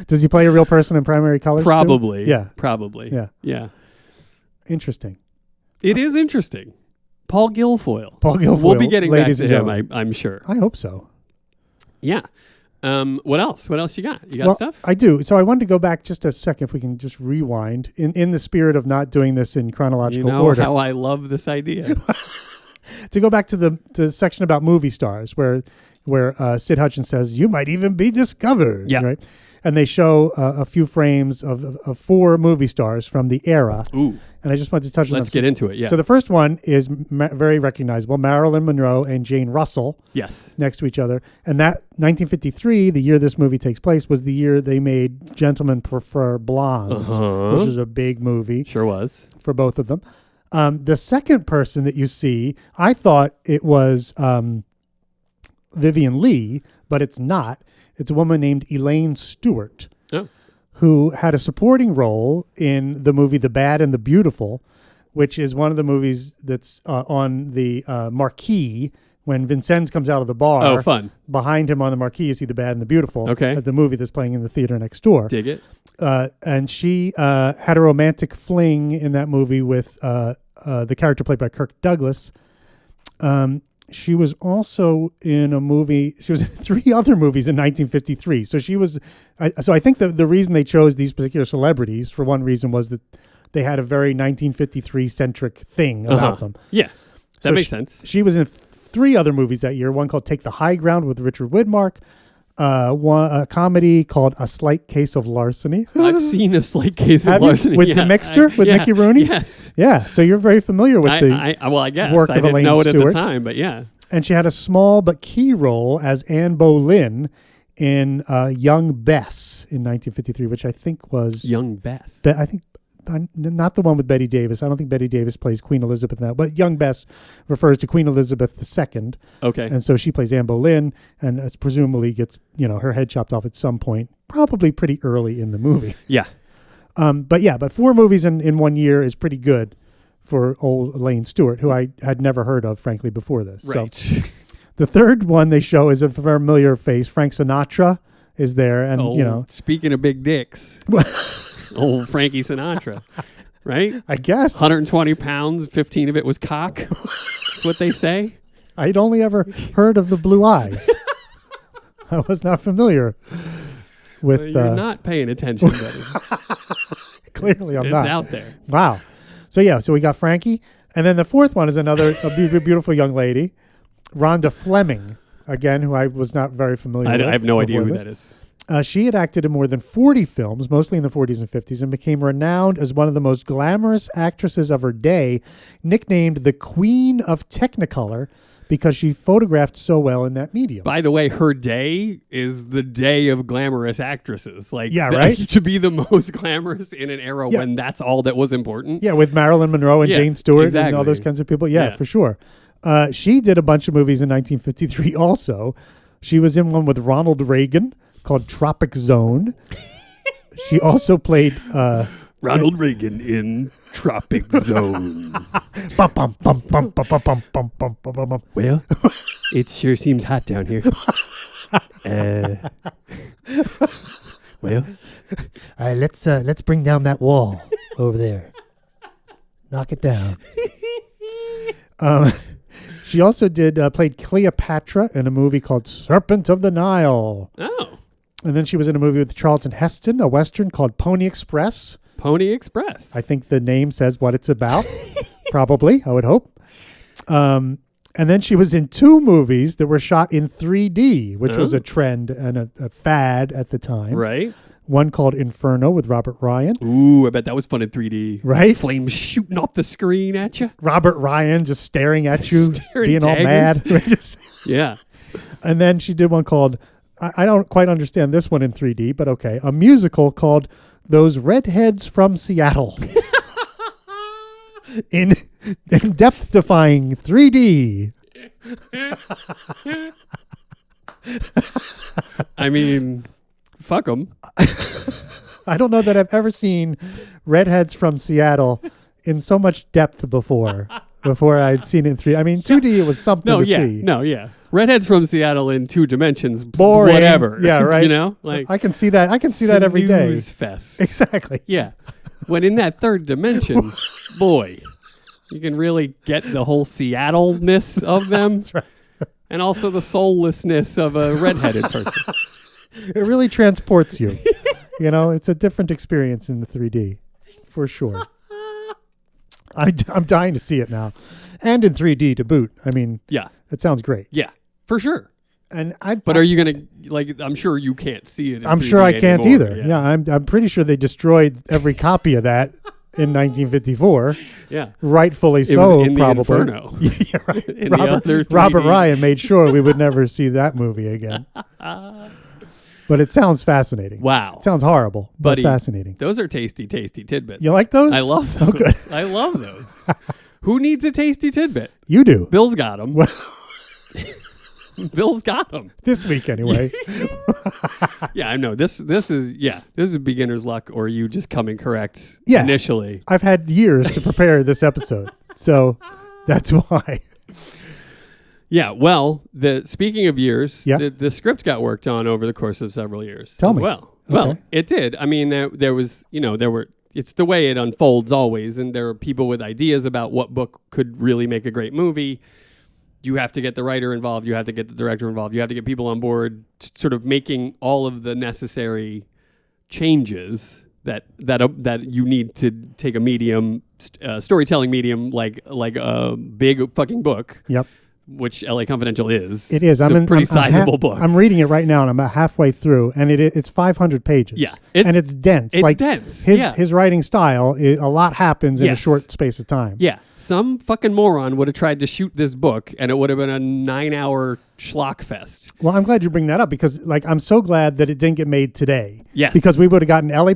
Does he play a real person in Primary Colors? Probably. Too? Yeah. Probably. Yeah. Yeah. Interesting. It is interesting. Paul Guilfoyle. We'll be getting back to him, I'm sure. I hope so. Yeah. What else? What else you got? You got stuff? I do. So I wanted to go back just a second, if we can just rewind, in the spirit of not doing this in chronological order. How I love this idea. To go back to the section about movie stars, where Sid Hutchins says, "You might even be discovered." Yeah. Right? And they show a few frames of 4 movie stars from the era. Ooh. And I just wanted to touch on them. Let's get into it, yeah. So the first one is very recognizable, Marilyn Monroe and Jane Russell. Yes. Next to each other. And that 1953, the year this movie takes place, was the year they made Gentlemen Prefer Blondes, which is a big movie. Sure was. For both of them. The second person that you see, I thought it was Vivian Leigh, but it's not. It's a woman named Elaine Stewart, who had a supporting role in the movie The Bad and the Beautiful, which is one of the movies that's on the marquee when Vincennes comes out of the bar. Oh, fun. Behind him on the marquee, you see The Bad and the Beautiful. Okay. At the movie that's playing in the theater next door. Dig it. And she had a romantic fling in that movie with the character played by Kirk Douglas. She was also in a movie. She was in 3 other movies in 1953. So she was. So I think the reason they chose these particular celebrities, for one reason, was that they had a very 1953 centric thing about them. Yeah, that makes sense. She was in 3 other movies that year. One called Take the High Ground with Richard Widmark. A comedy called A Slight Case of Larceny. I've seen A Slight Case of Larceny. With the Mixture with Mickey Rooney? Yes. Yeah, so you're very familiar with I guess. work I of didn't Elaine know it Stewart. at the time, but yeah. And she had a small but key role as Anne Boleyn in Young Bess in 1953, which I think was... Young Bess. I think... Not the one with Betty Davis. I don't think Betty Davis plays Queen Elizabeth now, but Young Bess refers to Queen Elizabeth II. Okay. And so she plays Anne Boleyn and presumably gets, her head chopped off at some point, probably pretty early in the movie. Yeah. But 4 movies in 1 year is pretty good for old Elaine Stewart, who I had never heard of, frankly, before this. Right. So the third one they show is a familiar face. Frank Sinatra is there. And, speaking of big dicks. Old Frankie Sinatra, right? I guess. 120 pounds, 15 of it was cock. That's what they say. I'd only ever heard of the blue eyes. I was not familiar with... You're not paying attention, buddy. Clearly I'm not. It's out there. Wow. So we got Frankie. And then the fourth one is another beautiful young lady, Rhonda Fleming, again, who I was not very familiar with. I have no idea who this. that is. She had acted in more than 40 films, mostly in the 40s and 50s, and became renowned as one of the most glamorous actresses of her day, nicknamed the Queen of Technicolor because she photographed so well in that medium. By the way, her day is the day of glamorous actresses. Right? To be the most glamorous in an era when that's all that was important. Yeah, with Marilyn Monroe and Jane Stewart and all those kinds of people. Yeah, for sure. She did a bunch of movies in 1953 also. She was in one with Ronald Reagan called Tropic Zone. She also played Ronald Reagan in Tropic Zone. Well, it sure seems hot down here. Let's bring down that wall over there. Knock it down. She also played Cleopatra in a movie called Serpent of the Nile. Oh. And then she was in a movie with Charlton Heston, a Western called Pony Express. Pony Express. I think the name says what it's about. Probably, I would hope. And then she was in 2 movies that were shot in 3D, which was a trend and a fad at the time. Right. One called Inferno with Robert Ryan. Ooh, I bet that was fun in 3D. Right? Flames shooting off the screen at you. Robert Ryan just staring at you, being all mad. Yeah. And then she did one called, I don't quite understand this one in 3D, but okay, a musical called Those Redheads from Seattle. in depth-defying 3D. I mean... Fuck them. I don't know that I've ever seen Redheads from Seattle in so much depth before I'd seen it in 3D. I mean, 2D, it was something to see. Redheads from Seattle in 2 dimensions. Boring. Whatever. Yeah, right. I can see that. I can see that every day. Snooze fest. Exactly. Yeah. When in that 3rd dimension, boy, you can really get the whole Seattle-ness of them. That's right. And also the soullessness of a redheaded person. It really transports you. It's a different experience in the 3D, for sure. I'm dying to see it now. And in 3D to boot. I mean, yeah, it sounds great. Yeah, for sure. But are you going to, I'm sure you can't see it in I'm 3D sure I can't anymore. either. Yeah, I'm pretty sure they destroyed every copy of that in 1954. Yeah. Rightfully it so, was in probably. The Inferno. Yeah, right. In the other 3D. Robert Ryan made sure we would never see that movie again. But it sounds fascinating. Wow. It sounds horrible, but fascinating. Those are tasty, tasty tidbits. You like those? I love those. Oh, good. I love those. Who needs a tasty tidbit? You do. Bill's got them. Bill's got them. This week, anyway. Yeah, I know. This is beginner's luck, or you just coming correct Yeah. initially. I've had years to prepare this episode, so that's why. Yeah, well, speaking of years, Yeah. the script got worked on over the course of several years. Tell as me. Well, well, Okay. it did. I mean, there was, it's the way it unfolds always, and there are people with ideas about what book could really make a great movie. You have to get the writer involved. You have to get the director involved. You have to get people on board, sort of making all of the necessary changes that you need to take a medium, storytelling medium like a big fucking book. Yep. Which LA Confidential is. It is. It's a pretty sizable book. I'm reading it right now, and I'm about halfway through, and it's 500 pages. Yeah, and it's dense. It's dense. His writing style, a lot happens in a Yes. short space of time. Yeah, some fucking moron would have tried to shoot this book, and it would have been a 9-hour schlock fest. Well, I'm glad you bring that up because, I'm so glad that it didn't get made today. Yes. Because we would have gotten LA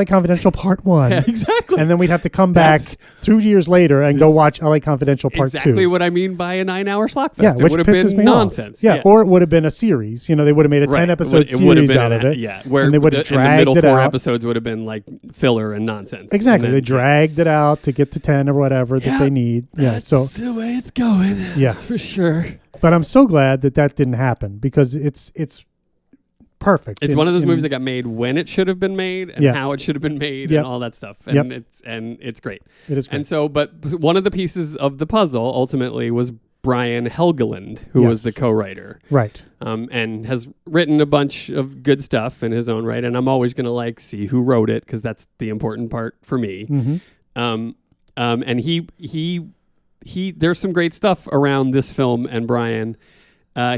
Confidential Part 1. Yeah, exactly. And then we'd have to come back 2 years later and go watch LA Confidential Part 2. Exactly what I mean by a 9-hour schlock fest. Yeah, It which would have pisses been me nonsense. off. Yeah, or it would have been a series. They would have made a Right. 10-episode It would have series been out of it. Yeah, where and they would have the dragged middle it 4 out. episodes would have been like filler and nonsense. Exactly. And They then- dragged it out to get to 10 or whatever that they need. Yeah. That's So, the way it's going. Yeah. That's for sure. but I'm so glad that didn't happen because it's perfect. It's one of those movies that got made when it should have been made and Yeah. how it should have been made Yep. and all that stuff. And it's great. It is great. And so, but one of the pieces of the puzzle ultimately was Brian Helgeland, who was Yes. the co-writer. Right. And has written a bunch of good stuff in his own right. And I'm always going to see who wrote it because that's the important part for me. Mm-hmm. And he there's some great stuff around this film and Brian.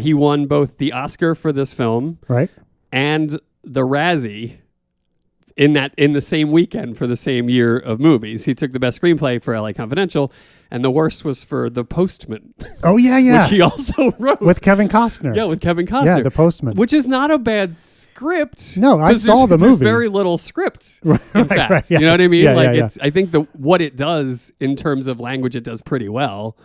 He won both the Oscar for this film Right. and the Razzie in the same weekend for the same year of movies. He took the best screenplay for LA Confidential, and the worst was for The Postman, Oh, yeah. which he also wrote. With Kevin Costner. Yeah, with Kevin Costner. Yeah, The Postman. Which is not a bad script. No, I 'Cause saw the there's movie. very little script, in right, fact. right, yeah. You know what I mean? Yeah, yeah. I think what it does in terms of language, it does pretty well.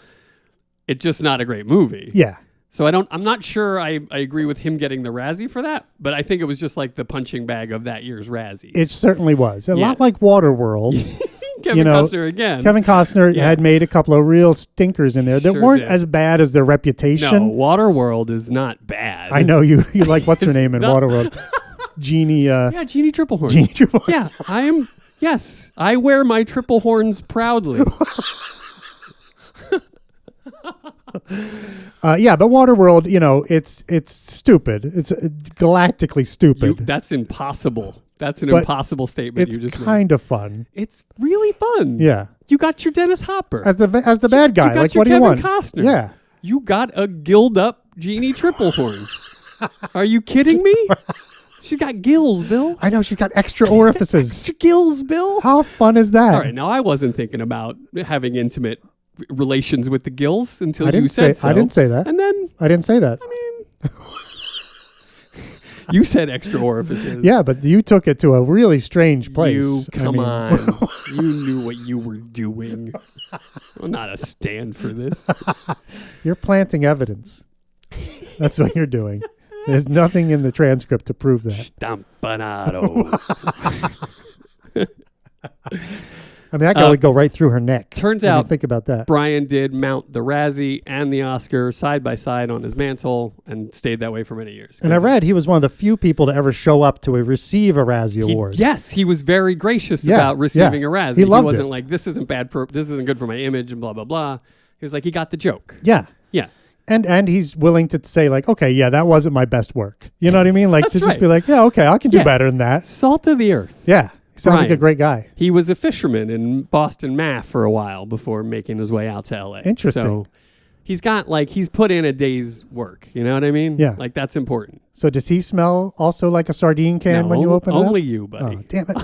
It's just not a great movie. Yeah. So I'm not sure I agree with him getting the Razzie for that, but I think it was just like the punching bag of that year's Razzie. It certainly was. A Yeah. lot like Waterworld. Kevin Costner again. Kevin Costner had made a couple of real stinkers in there that Sure weren't did. as bad as their reputation. No, Waterworld is not bad. I know you like what's her It's name in not- Waterworld? Jeannie. Yeah, Jeannie Triplehorn. Jeannie Triple. Yeah, yes, I wear my triple horns proudly. Yeah, but Waterworld, it's stupid. It's galactically stupid. That's impossible. That's an But impossible statement you it's just made. kind of fun. It's really fun. Yeah. You got your Dennis Hopper. As the bad guy. You got Like, your what do you Kevin want? Costner. Yeah. You got a gilled up Jeannie Triplehorn. Are you kidding me? She's got gills, Bill. I know she's got extra orifices. Extra gills, Bill. How fun is that? All right, now I wasn't thinking about having intimate relations with the gills until I didn't you said say- so. I didn't say that. And then I didn't say that. you said extra orifices. Yeah, but you took it to a really strange place. You I come mean- on. You knew what you were doing. I'm not a stand for this. You're planting evidence. That's what you're doing. There's nothing in the transcript to prove that. Stampanado. I mean, that guy would go right through her neck. Turns when you out think about that. Brian did mount the Razzie and the Oscar side by side on his mantle and stayed that way for many years. And I read he was one of the few people to ever show up to receive a Razzie Award. Yes, he was very gracious Yeah, about receiving yeah. a Razzie. He loved wasn't it. like, this isn't good for my image and blah, blah, blah. He was like, he got the joke. Yeah. Yeah. And he's willing to say like, okay, yeah, that wasn't my best work. You know what I mean? Like That's to just right. be like, yeah, okay, I can do Yeah. better than that. Salt of the earth. Yeah. He sounds like a Brian. great guy. He was a fisherman in Boston, Mass for a while before making his way out to LA. Interesting. So he's got he's put in a day's work. You know what I mean? Yeah. Like that's important. So does he smell also like a sardine can No, when you open it up? only you, buddy. Oh, damn it. I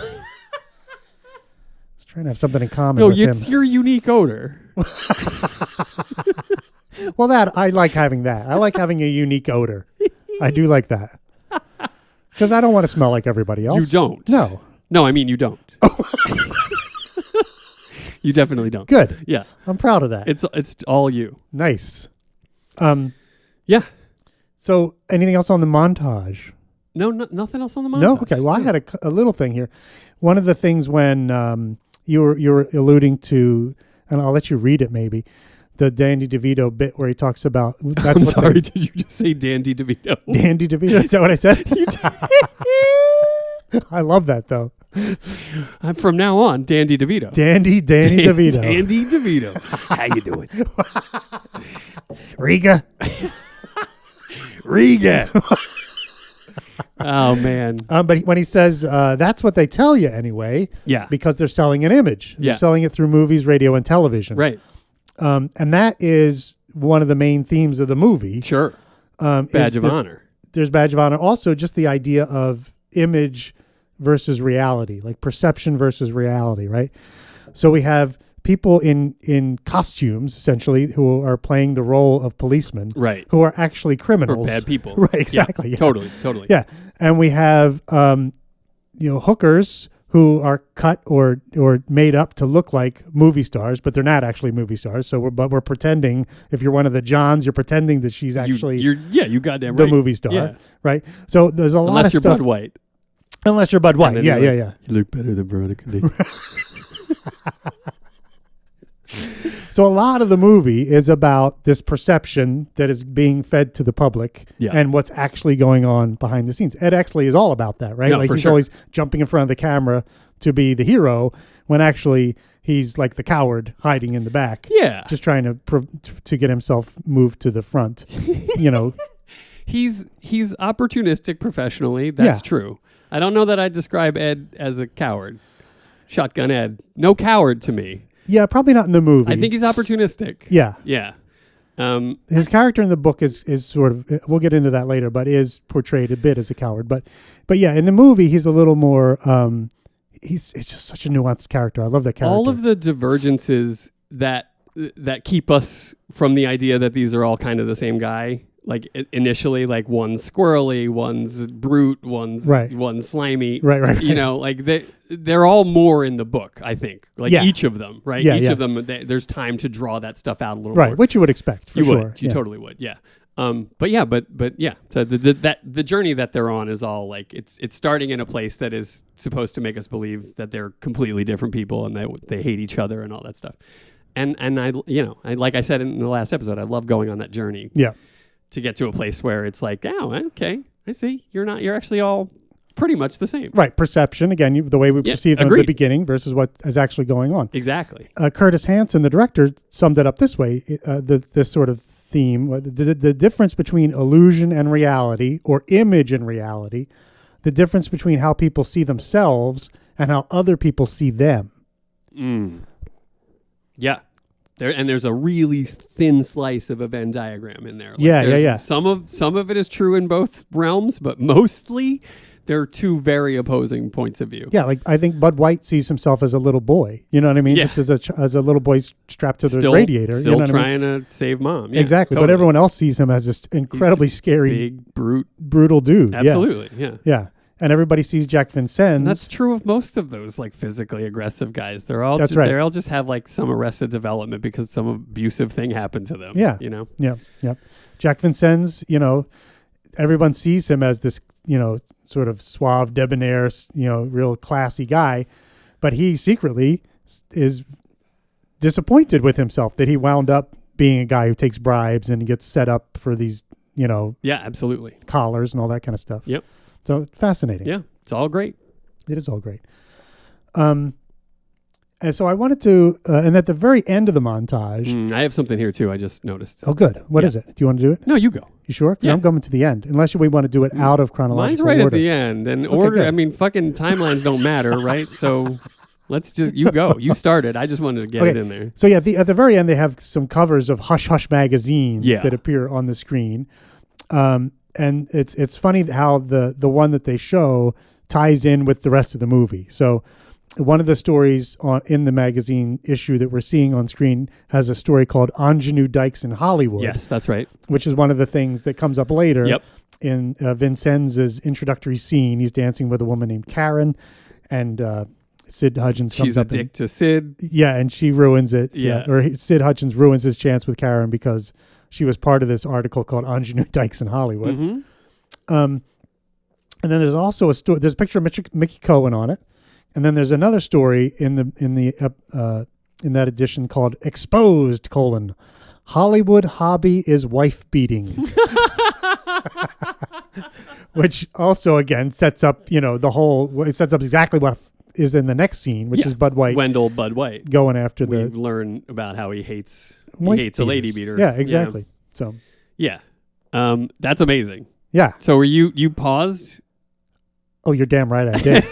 was trying to have something in common No, with it's him. your unique odor. Well, I like having that. I like having a unique odor. I do like that. Because I don't want to smell like everybody else. You don't. No. No, I mean you don't. You definitely don't. Good. Yeah. I'm proud of that. It's all you. Nice. Yeah. So anything else on the montage? No, nothing else on the montage. No? Okay. Well, I had a little thing here. One of the things when you were alluding to, and I'll let you read it maybe, the Danny DeVito bit where he talks about. That's I'm what sorry, did you just say Dandy DeVito? Dandy DeVito. Is that what I said? I love that though. I'm from now on, Dandy DeVito. Danny DeVito. Dandy DeVito. How you doing? Riga. Riga. Oh man. But when he says that's what they tell you anyway. Yeah. Because they're selling an image. They're Yeah. selling it through movies, radio, and television. Right. And that is one of the main themes of the movie. Sure. Is Badge of honor. There's badge of honor. Also, just the idea of image versus reality, like perception versus reality, right? So we have people in costumes, essentially, who are playing the role of policemen, Right. who are actually criminals. Or bad people. Right, exactly. Yeah, Yeah. Totally. Yeah. And we have, hookers who are cut or made up to look like movie stars, but they're not actually movie stars. So we're pretending. If you're one of the Johns, you're pretending that she's actually you goddamn the right. movie star, Yeah. right? So there's a lot Unless of you're stuff. Bud White. Unless you're Bud White, And yeah. then You look better than Veronica Lee. So a lot of the movie is about this perception that is being fed to the public and what's actually going on behind the scenes. Ed Exley is all about that, right? No, Like for he's sure. always jumping in front of the camera to be the hero when actually he's like the coward hiding in the back. Yeah. Just trying to get himself moved to the front, He's opportunistic professionally. That's true. I don't know that I'd describe Ed as a coward. Shotgun Ed. No coward to me. Yeah, probably not in the movie. I think he's opportunistic. Yeah. Yeah. His character in the book is sort of, we'll get into that later, but is portrayed a bit as a coward. But yeah, in the movie, he's a little more, it's just such a nuanced character. I love that character. All of the divergences that keep us from the idea that these are all kind of the same guy. Like initially, like one's squirrely, one's brute, one's slimy. Right. Like they're all more in the book, I think. Like each of them, right? Yeah, each yeah. of them, there's time to draw that stuff out a little right, more. which you would expect, for You sure. would. You totally would, yeah. But yeah. So the journey that they're on is all like it's starting in a place that is supposed to make us believe that they're completely different people and they hate each other and all that stuff. And I like I said in the last episode, I love going on that journey. Yeah. To get to a place where it's like, oh, okay, I see. You're actually all pretty much the same. Right. Perception, again, the way we perceive them at the beginning versus what is actually going on. Exactly. Curtis Hanson, the director, summed it up this way, this sort of theme, the difference between illusion and reality, or image and reality, the difference between how people see themselves and how other people see them. Yeah. There's a really thin slice of a Venn diagram in there. Like Yeah. Some of it is true in both realms, but mostly there are two very opposing points of view. Yeah, like I think Bud White sees himself as a little boy. You know what I mean? Yeah. Just as a little boy strapped to the radiator. Still you know what trying I mean? to save mom. Yeah, exactly. totally. But everyone else sees him as this incredibly scary, big, brutal dude. Absolutely. Yeah. Yeah. And everybody sees Jack Vincennes. And that's true of most of those like physically aggressive guys. They're all That's right. They all just have like some arrested development because some abusive thing happened to them. Yeah. Yeah. Jack Vincennes, everyone sees him as this, sort of suave, debonair, real classy guy, but he secretly is disappointed with himself that he wound up being a guy who takes bribes and gets set up for these, Yeah, absolutely. collars and all that kind of stuff. Yep. So fascinating. Yeah, it's all great. It is all great. And so I wanted to, and at the very end of the montage. I have something here too. I just noticed. Oh, good. What is it? Do you want to do it? No, you go. You sure? Because I'm coming to the end. Unless we want to do it out of chronological Mine's right order. at the end. And Okay, order, good. I mean, fucking timelines don't matter, right? So let's just, you go. You started. I just wanted to get it in there. So yeah, at the very end, they have some covers of Hush Hush magazine that appear on the screen. And it's funny how the one that they show ties in with the rest of the movie. So one of the stories in the magazine issue that we're seeing on screen has a story called Ingenue Dykes in Hollywood. Yes, that's right. Which is one of the things that comes up later Yep. in Vincennes' introductory scene. He's dancing with a woman named Karen, and Sid Hutchins comes She's a up. dick to Sid. Yeah, and she ruins it. Yeah. Or Sid Hutchins ruins his chance with Karen because she was part of this article called Ingenue Dykes in Hollywood. Mm-hmm. And then there's also a story. There's a picture of Mickey Cohen on it, and then there's another story in the in that edition called Exposed, Hollywood hobby is wife beating. Which also, again, sets up, it sets up exactly what is in the next scene, which is Bud White. Bud White. Going after We learn about how he hates a lady beater. Yeah, exactly. So. Yeah. That's amazing. Yeah. So were you paused? Oh, you're damn right I did.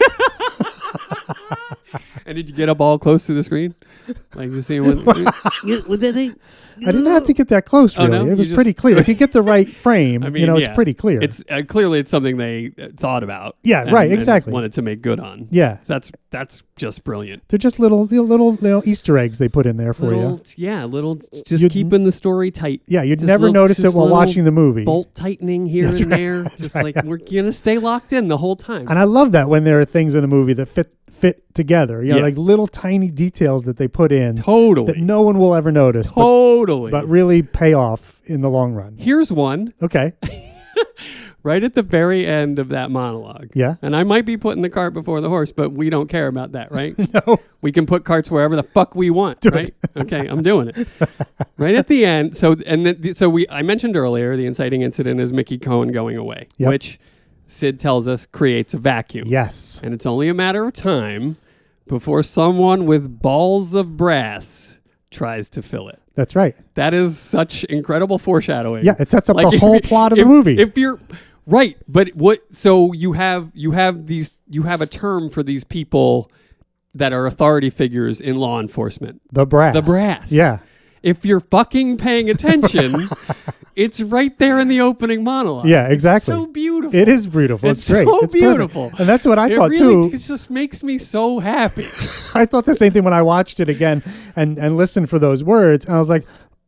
And did you get up all close to the screen? Like you see what did they? I didn't have to get that close, really. Oh, no? It was pretty clear. If you get the right frame, I mean, it's pretty clear. It's clearly it's something they thought about. Yeah, right, exactly. And wanted to make good on. Yeah. That's just brilliant. They're just little Easter eggs they put in there for you. Yeah, just keeping the story tight. Yeah, you'd never notice it while watching the movie. Bolt tightening here and there. Just like we're going to stay locked in the whole time. And I love that when there are things in a movie that fit together, like little tiny details that they put in that no one will ever notice, but really pay off in the long run. Here's one. Okay. Right at the very end of that monologue. Yeah. And I might be putting the cart before the horse, but we don't care about that, right? No. We can put carts wherever the fuck we want, right? Okay, I'm doing it. Right at the end. I mentioned earlier the inciting incident is Mickey Cohen going away, which Sid tells us creates a vacuum. Yes. And it's only a matter of time before someone with balls of brass tries to fill it. That's right. That is such incredible foreshadowing. Yeah, it sets up the whole plot of the movie. If you're right, but so you have a term for these people that are authority figures in law enforcement. The brass. Yeah. If you're fucking paying attention, it's right there in the opening monologue. Yeah, exactly. It's so beautiful. It is beautiful. It's great. So it's beautiful. Perfect. And that's what I thought too. It just makes me so happy. I thought the same thing when I watched it again and listened for those words. And I was like,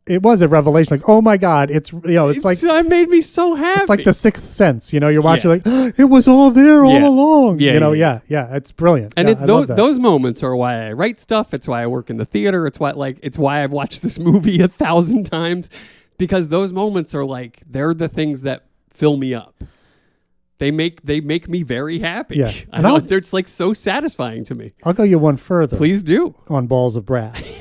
it was a revelation. Like, oh my God, it's like it made me so happy. It's like The Sixth Sense. You're watching like it was all there all along. Yeah. It's brilliant. And it's those moments are why I write stuff. It's why I work in the theater. It's why I've watched this movie 1,000 times, because those moments are they're the things that fill me up. They make me very happy. Yeah. And it's so satisfying to me. I'll go you one further. Please do. On balls of brass.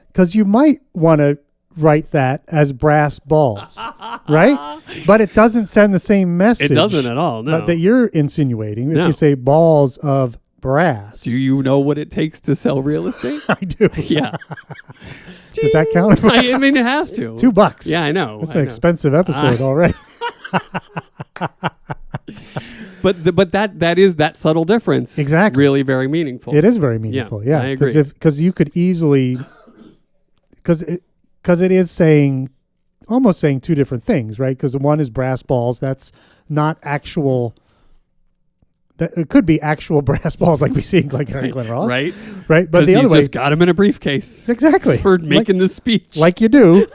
Because you might want to write that as brass balls, right? But it doesn't send the same message. It doesn't at all, no. That you're insinuating if you say balls of brass. Do you know what it takes to sell real estate? I do. Yeah. Does that count? I mean, it has to. $2. Yeah, I know. It's an expensive episode already. But that is that subtle difference. Exactly. Really very meaningful. It is very meaningful. Yeah. I agree. Because you could easily, because it is almost saying two different things, right? Because one is brass balls. That's not actual. It could be actual brass balls, like we see like Harry Glenn Ross, right? Right. But the other way, just got him in a briefcase, exactly, for making the speech, like you do.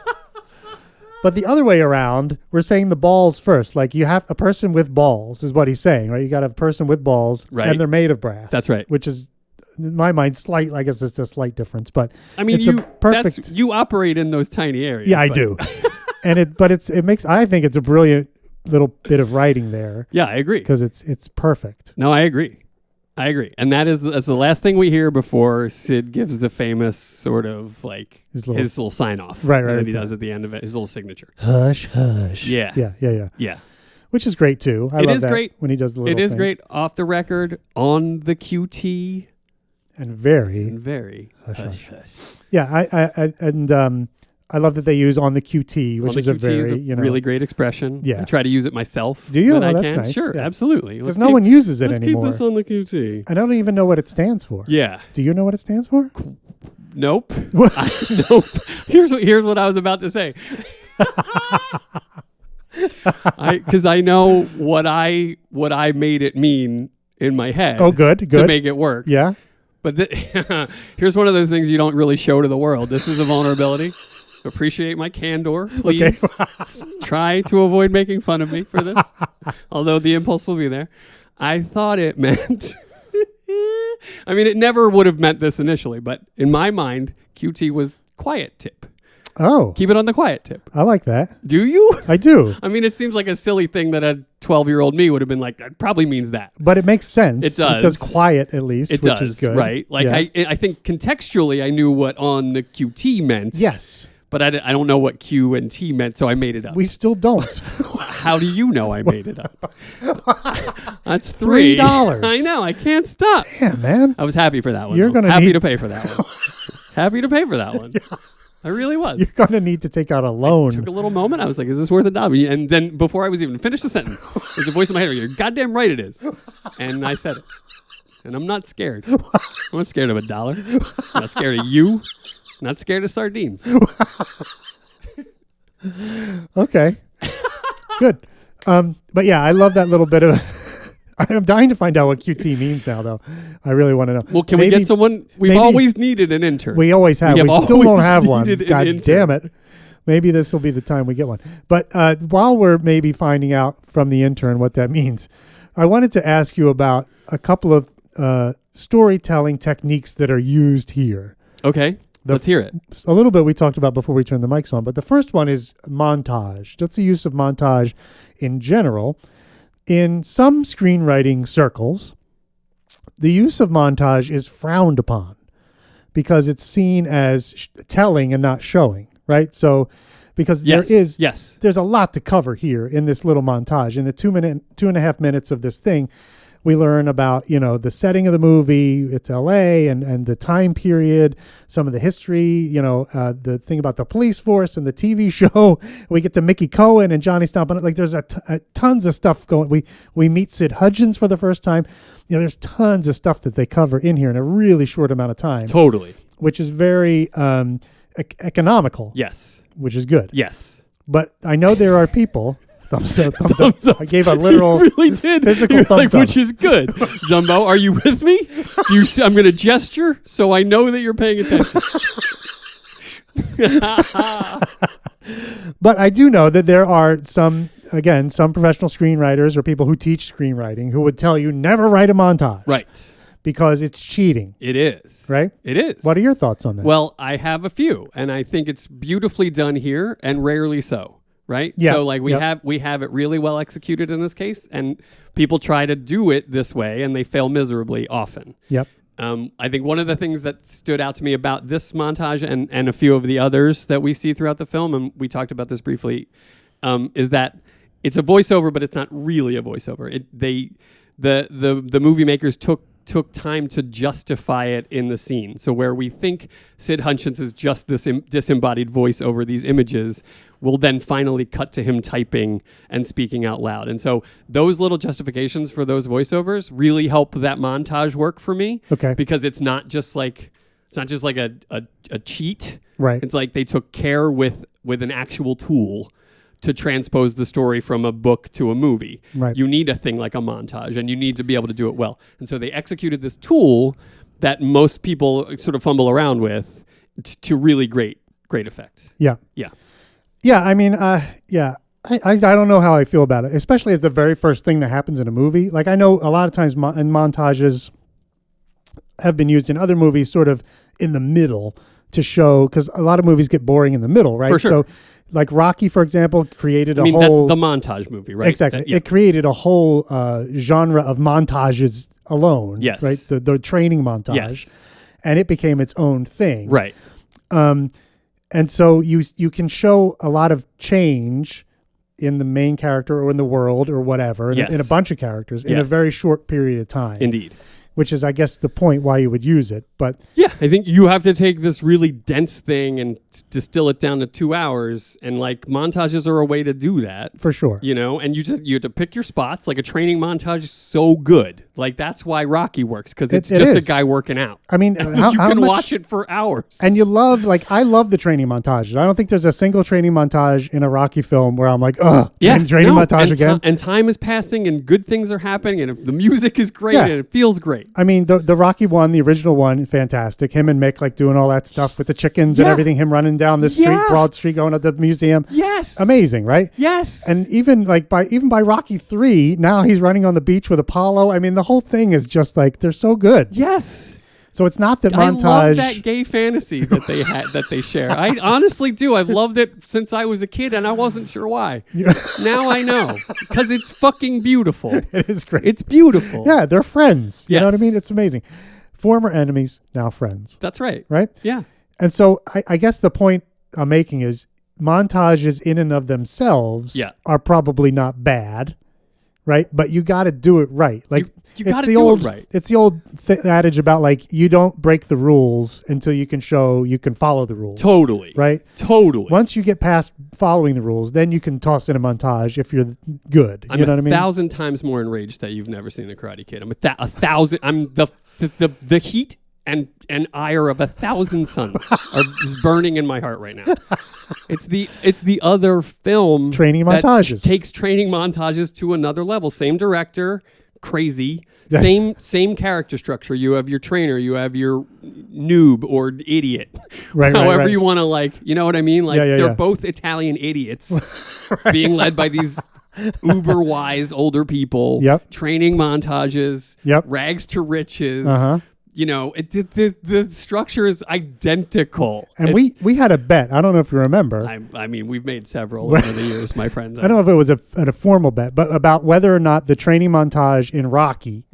But the other way around, we're saying the balls first. Like you have a person with balls, is what he's saying, right? You got a person with balls, right, and they're made of brass. That's right. Which is, in my mind, slight. I guess it's a slight difference, but I mean, it's a perfect. You operate in those tiny areas. Yeah, I do. And it makes. I think it's a brilliant little bit of writing there. Yeah, I agree. Because it's perfect. No, I agree. And that's the last thing we hear before Sid gives the famous sort of his little sign off. Right. That he does at the end of it, his little signature. Hush, hush. Yeah. Which is great too. I love that great when he does the little It is thing. great off the record, on the QT. And very hush, hush. hush. Yeah, I love that they use on the QT, which is a very really great expression. Yeah. I try to use it myself. Do you? When Oh, I that's can. nice. Sure, Yeah. absolutely. Because no one uses it let's anymore. Keep this on the QT. I don't even know what it stands for. Yeah. Do you know what it stands for? Nope. Nope. Here's what I was about to say. Because I know what I made it mean in my head. Oh, good. To make it work. Yeah. But here's one of those things you don't really show to the world. This is a vulnerability. Appreciate my candor, please. Okay. Try to avoid making fun of me for this, although the impulse will be there. I thought it meant... I mean, it never would have meant this initially, but in my mind, QT was quiet tip. Oh. Keep it on the quiet tip. I like that. Do you? I do. I mean, it seems like a silly thing that a 12-year-old me would have been like, that probably means that. But it makes sense. It does. It does quiet at least, It which does, is good. right? Like I think contextually I knew what on the QT meant. Yes. But I don't know what Q and T meant, so I made it up. We still don't. How do you know I made it up? That's $3. I know. I can't stop. Yeah, man. I was happy for that one. You're gonna happy to pay for that one. Happy to pay for that one. Yeah. I really was. You're going to need to take out a loan. Took a little moment. I was like, is this worth $1? And then before I was even finished the sentence, there's a voice in my head. You're goddamn right it is. And I said it. And I'm not scared. I'm not scared of $1. I'm not scared of you. I'm not scared of sardines. Okay. Good. But yeah, I love that little bit of... I'm dying to find out what QT means now, though. I really want to know. Well, can we get someone? We've always needed an intern. We always have. We still don't have one. God damn it. Maybe this will be the time we get one. But while we're maybe finding out from the intern what that means, I wanted to ask you about a couple of storytelling techniques that are used here. Okay. Let's hear it. A little bit we talked about before we turned the mics on, but the first one is montage. That's the use of montage in general. In some screenwriting circles, the use of montage is frowned upon because it's seen as telling and not showing, right? So, because there's a lot to cover here in this little montage. In the 2.5 minutes of this thing, we learn about, the setting of the movie, it's LA and the time period, some of the history, the thing about the police force and the TV show. We get to Mickey Cohen and Johnny Stompin'. Like there's tons of stuff going. We meet Sid Hudgens for the first time. There's tons of stuff that they cover in here in a really short amount of time. Totally. Which is very economical. Yes. Which is good. Yes. But I know there are people... Thumbs up. I gave a literal really did. Physical thumbs up. Which is good. Zumbo, are you with me? I'm going to gesture so I know that you're paying attention. But I do know that there are some professional screenwriters or people who teach screenwriting who would tell you never write a montage. Right. Because it's cheating. It is. Right? It is. What are your thoughts on that? Well, I have a few, and I think it's beautifully done here and rarely so. Right? Yeah. So like we have it really well executed in this case, and people try to do it this way and they fail miserably often. Yep. I think one of the things that stood out to me about this montage and a few of the others that we see throughout the film, and we talked about this briefly, is that it's a voiceover, but it's not really a voiceover. The movie makers took time to justify it in the scene. So where we think Sid Hutchins is just this disembodied voice over these images, will then finally cut to him typing and speaking out loud. And so those little justifications for those voiceovers really help that montage work for me. Okay. Because it's not just like a cheat. Right. It's like they took care with an actual tool to transpose the story from a book to a movie. Right. You need a thing like a montage, and you need to be able to do it well. And so they executed this tool that most people sort of fumble around with to really great effect. Yeah. Yeah. Yeah, I mean, I don't know how I feel about it, especially as the very first thing that happens in a movie. Like I know a lot of times and montages have been used in other movies sort of in the middle to show, because a lot of movies get boring in the middle, right? For sure. So like Rocky, for example, created that's the montage movie, right? Exactly. It created a whole genre of montages alone. Yes. Right? The training montage. Yes. And it became its own thing. Right. And so you can show a lot of change in the main character or in the world or whatever, in a bunch of characters in a very short period of time. Indeed. Which is, I guess, the point why you would use it. But yeah, I think you have to take this really dense thing and distill it down to 2 hours. And like montages are a way to do that. For sure. And you have to pick your spots. Like a training montage is so good. Like that's why Rocky works, because it's just a guy working out. I mean, you can watch it for hours. And you love, I love the training montages. I don't think there's a single training montage in a Rocky film where I'm like, training montage again. And time is passing and good things are happening and the music is great and it feels great. I mean, the Rocky one, the original one, fantastic. Him and Mick doing all that stuff with the chickens and everything. Him running down the street, Broad Street, going to the museum. Yes, amazing, right? Yes. And even by Rocky 3, now he's running on the beach with Apollo. I mean, the whole thing is just they're so good. Yes. So it's not that I montage. love that gay fantasy that they that they share. I honestly do. I've loved it since I was a kid, and I wasn't sure why. Now I know, because it's fucking beautiful. It is great. It's beautiful. Yeah, they're friends. You know what I Yes. mean? It's amazing. Former enemies, now friends. That's right. Right? Yeah. And so I guess the point I'm making is montages in and of themselves are probably not bad, right? But you got to do it right. Like you got to the do old, it right. It's the old adage about like you don't break the rules until you can show you can follow the rules. Totally. Right? Totally. Once you get past following the rules, then you can toss in a montage if you're good. I'm you know what I mean? 1,000 times more enraged that you've never seen The Karate Kid. I'm 1,000. I'm the heat and ire of 1,000 suns is burning in my heart right now. It's the other film Training that montages. takes training montages to another level. Same director, crazy. Same character structure. You have your trainer, you have your noob or idiot. Right, However right. you want to, like, you know what I mean? Like they're yeah. both Italian idiots being led by these uber wise older people. Yep. Training montages. Yep. Rags to riches. Uh-huh. You know, the structure is identical. And we had a bet. I don't know if you remember. I mean, we've made several over the years, my friend. I don't know if it was a formal bet, but about whether or not the training montage in Rocky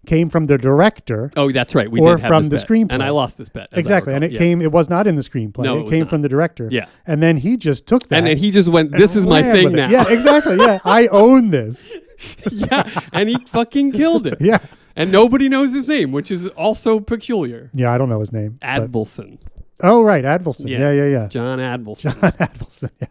came from the director. Oh, that's right. We or did have from this the bet. screenplay. And I lost this bet. Exactly. And it was not in the screenplay. No, it came from the director. Yeah. And then he just took that. And then he just went, this is my ran thing with it. now. Yeah, exactly. Yeah. I own this. Yeah. And he fucking killed it. Yeah. And nobody knows his name, which is also peculiar. Yeah, I don't know his name. Advilson. Oh, right. Advilson. Yeah. John Advilson. John Advilson. Yeah.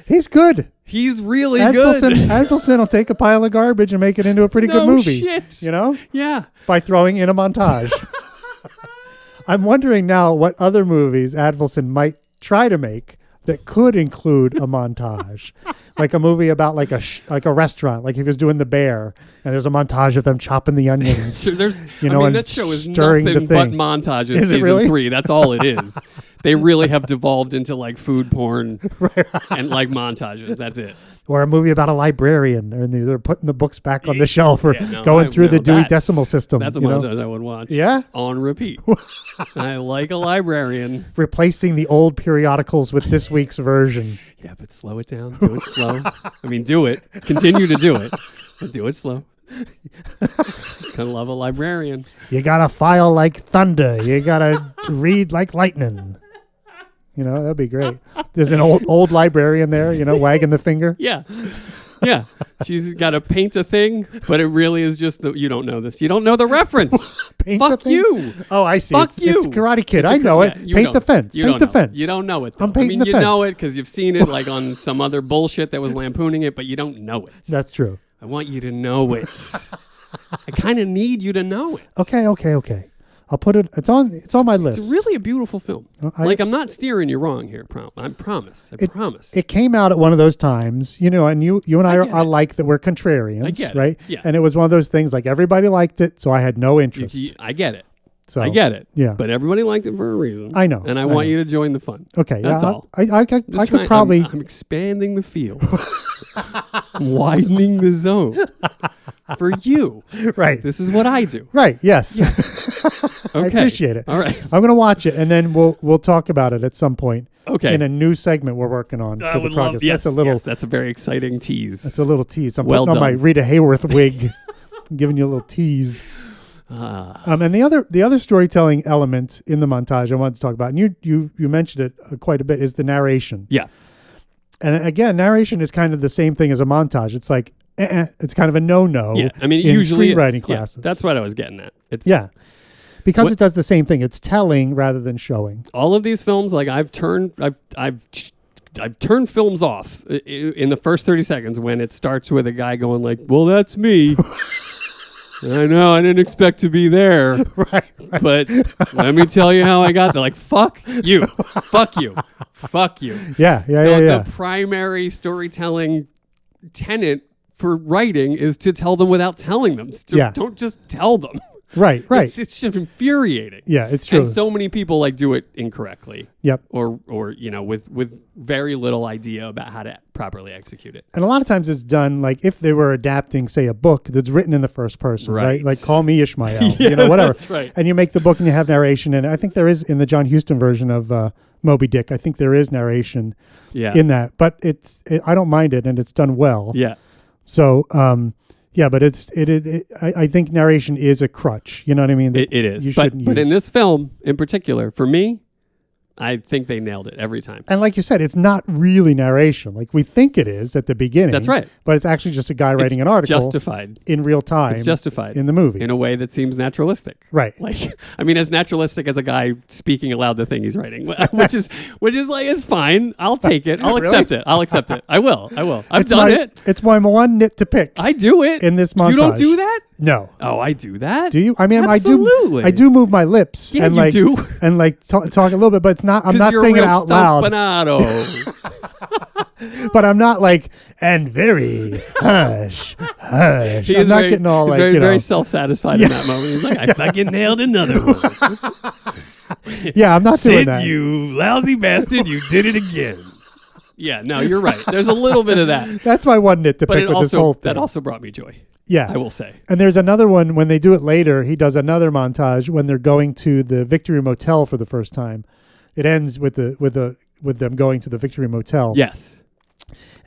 He's good. He's really Advilson, good. Advilson will take a pile of garbage and make it into a pretty good movie. Shit. You know? Yeah. By throwing in a montage. I'm wondering now what other movies Advilson might try to make that could include a montage, like a movie about like a restaurant, like he was doing The Bear, and there's a montage of them chopping the onions. So there's, and that show is stirring nothing the but thing. montages. Is it Season really? 3. That's all it is. They really have devolved into like food porn and like montages. That's it. Or a movie about a librarian, and they're putting the books back on the shelf or going through the Dewey Decimal System. That's a montage I would watch. Yeah? On repeat. I like a librarian. Replacing the old periodicals with this week's version. Yeah, but slow it down. Do it slow. I mean, do it. Continue to do it. But do it slow. Gonna love a librarian. You gotta file like thunder. You gotta read like lightning. You know, that'd be great. There's an old librarian there, wagging the finger. Yeah. Yeah. She's got to paint a thing, but it really is just you don't know this. You don't know the reference. Fuck you. Oh, I see. Fuck It's you. It's Karate Kid. I know it. Paint the fence. Paint the fence. You don't know it. Though. I'm painting the you fence. know it because you've seen it like on some other bullshit that was lampooning it, but you don't know it. That's true. I want you to know it. I kind of need you to know it. Okay. I'll put it. It's on my list. It's really a beautiful film. I'm not steering you wrong here. I promise. I promise. It came out at one of those times, and you and I are like that. We're contrarians, I get it. right? Yeah. And it was one of those things like everybody liked it, so I had no interest. I get it. So I get it. Yeah. But everybly liked it for a reason. I know. And I want you to join the fun. Okay. That's all. I could probably. I'm expanding the field. Widening the zone. For you. Right. This is what I do. Right. Yes. Yeah. I appreciate it. All right. I'm going to watch it, and then we'll talk about it at some point. Okay. In a new segment we're working on. I for would the love. progress. Yes, that's a very exciting tease. That's a little tease. I'm Well putting on my done. Rita Hayworth wig. I'm giving you a little tease. And the other storytelling element in the montage I wanted to talk about, and you mentioned it quite a bit, is the narration. Yeah. And again, narration is kind of the same thing as a montage. It's like it's kind of a no. Yeah. I mean, in usually screenwriting classes. Yeah, that's what I was getting at. It's because it does the same thing. It's telling rather than showing. all of these films. Like I've turned films off in the first 30 seconds when it starts with a guy going like, "Well, that's me." I know, I didn't expect to be there. Right. But let me tell you how I got there. Like, fuck you. Fuck you. Fuck you. Yeah. The primary storytelling tenet for writing is to tell them without telling them. Don't just tell them. Right. It's just infuriating. Yeah, it's true. And so many people like do it incorrectly. Yep. Or with very little idea about how to properly execute it. And a lot of times it's done like if they were adapting, say, a book that's written in the first person, right? Like Call Me Ishmael, whatever. That's right. And you make the book and you have narration. And I think there is in the John Huston version of Moby Dick, I think there is narration in that. But I don't mind it, and it's done well. Yeah. So, but I think narration is a crutch. You know what I mean? It is. But in this film in particular, for me, I think they nailed it every time. And like you said, it's not really narration. Like we think it is at the beginning. That's right. But it's actually just a guy writing an article. Justified. In real time. It's justified. In the movie. In a way that seems naturalistic. Right. Like, I mean, as naturalistic as a guy speaking aloud the thing he's writing, which is like, it's fine. I'll take it. I'll accept it. I'll accept it. I will. I've done it. It's my one nit to pick. I do it. In this montage. You don't do that? No. Oh, I do that. Do you? I mean, absolutely. I do move my lips. Yeah, and you like, do. And like talk a little bit, but it's not. I'm not saying it out loud. But I'm not like and very hush. I'm not getting all like very self-satisfied in that moment. He's like, I fucking nailed another one. Yeah, I'm not doing that. Sid, you lousy bastard, you did it again. Yeah, no, you're right. There's a little bit of that. That's my one nit to pick with this whole thing. That also brought me joy. Yeah, I will say. And there's another one when they do it later. He does another montage when they're going to the Victory Motel for the first time. It ends with them going to the Victory Motel. Yes.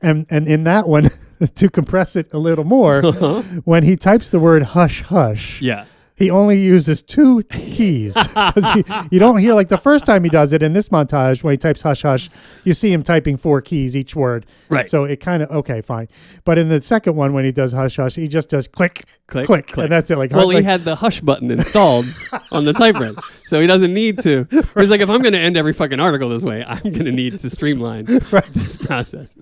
And in that one, to compress it a little more, when he types the word hush hush. Yeah. He only uses 2 keys. You don't hear like the first time he does it in this montage when he types hush hush, you see him typing 4 keys each word. Right. So it kind of, okay, fine. But in the second one, when he does hush hush, he just does click, click, click. And that's it. Like, well, he had the hush button installed on the typewriter. So he doesn't need to. He's like, if I'm going to end every fucking article this way, I'm going to need to streamline this process.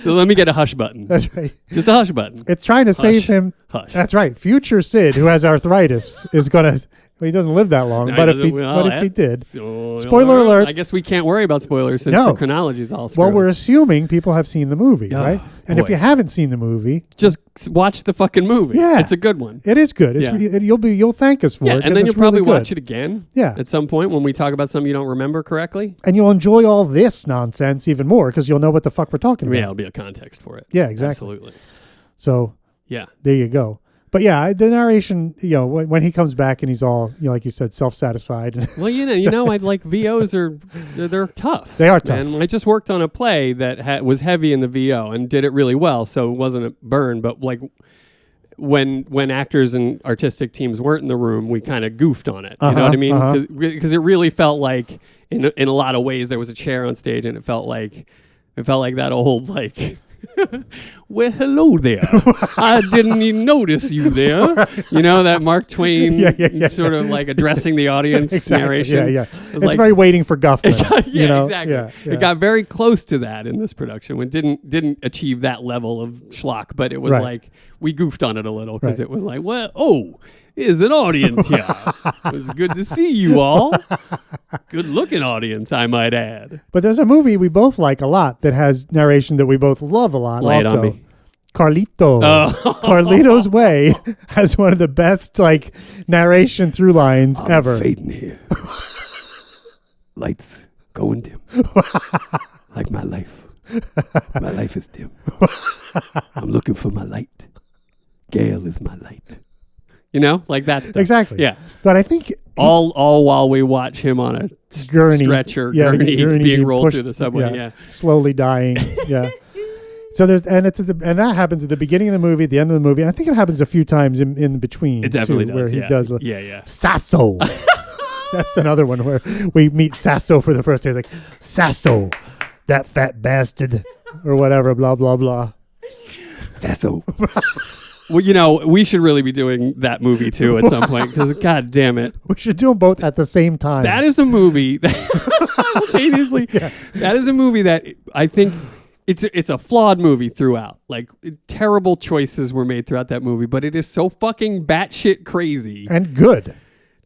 So let me get a hush button. That's right. Just a hush button. It's trying to save him. Hush. That's right. Future Sid, who has arthritis, is going to... Well, he doesn't live that long, but if he did? Spoiler alert. I guess we can't worry about spoilers since the chronology is all screwed. Well, we're assuming people have seen the movie, right? And if you haven't seen the movie... Just watch the fucking movie. Yeah. It's a good one. It is good. You'll thank us for it. And then you'll probably really watch it again Yeah. at some point when we talk about something you don't remember correctly. And you'll enjoy all this nonsense even more because you'll know what the fuck we're talking about. Yeah, it'll be a context for it. Yeah, exactly. Absolutely. So, yeah. There you go. But yeah, the narration, when he comes back and he's all, like you said, self-satisfied. Well, I like VOs they're tough. They are tough. And I just worked on a play that was heavy in the VO and did it really well, so it wasn't a burn. But like when actors and artistic teams weren't in the room, we kind of goofed on it. You know what I mean? Because it really felt like in a lot of ways there was a chair on stage, and it felt like that old like. Well, hello there. I didn't even notice you there. That Mark Twain sort of like addressing the audience narration. Yeah. It's very Waiting for Guffman. Exactly. Yeah. It got very close to that in this production. It didn't achieve that level of schlock, but it was like we goofed on it a little because it was like, there's an audience here. It's good to see you all. Good looking audience, I might add. But there's a movie we both like a lot that has narration that we both love a lot. Lay it also. on me. Carlito. Carlito's Way has one of the best narration through lines ever. Fading here. Lights going dim. Like my life. My life is dim. I'm looking for my light. Gail is my light. Like that stuff. Exactly. Yeah. But I think all while we watch him on a stretcher gurney being rolled through the subway. Slowly dying. Yeah. So that happens at the beginning of the movie, at the end of the movie, and I think it happens a few times in between. It definitely does. Where he does. Sasso. That's another one where we meet Sasso for the first time. Like Sasso, that fat bastard, or whatever. Blah blah blah. Sasso. Well, we should really be doing that movie too at some point because, God damn it, we should do them both at the same time. That is a movie that simultaneously. Yeah. That is a movie that I think it's a flawed movie throughout. Like terrible choices were made throughout that movie, but it is so fucking batshit crazy and good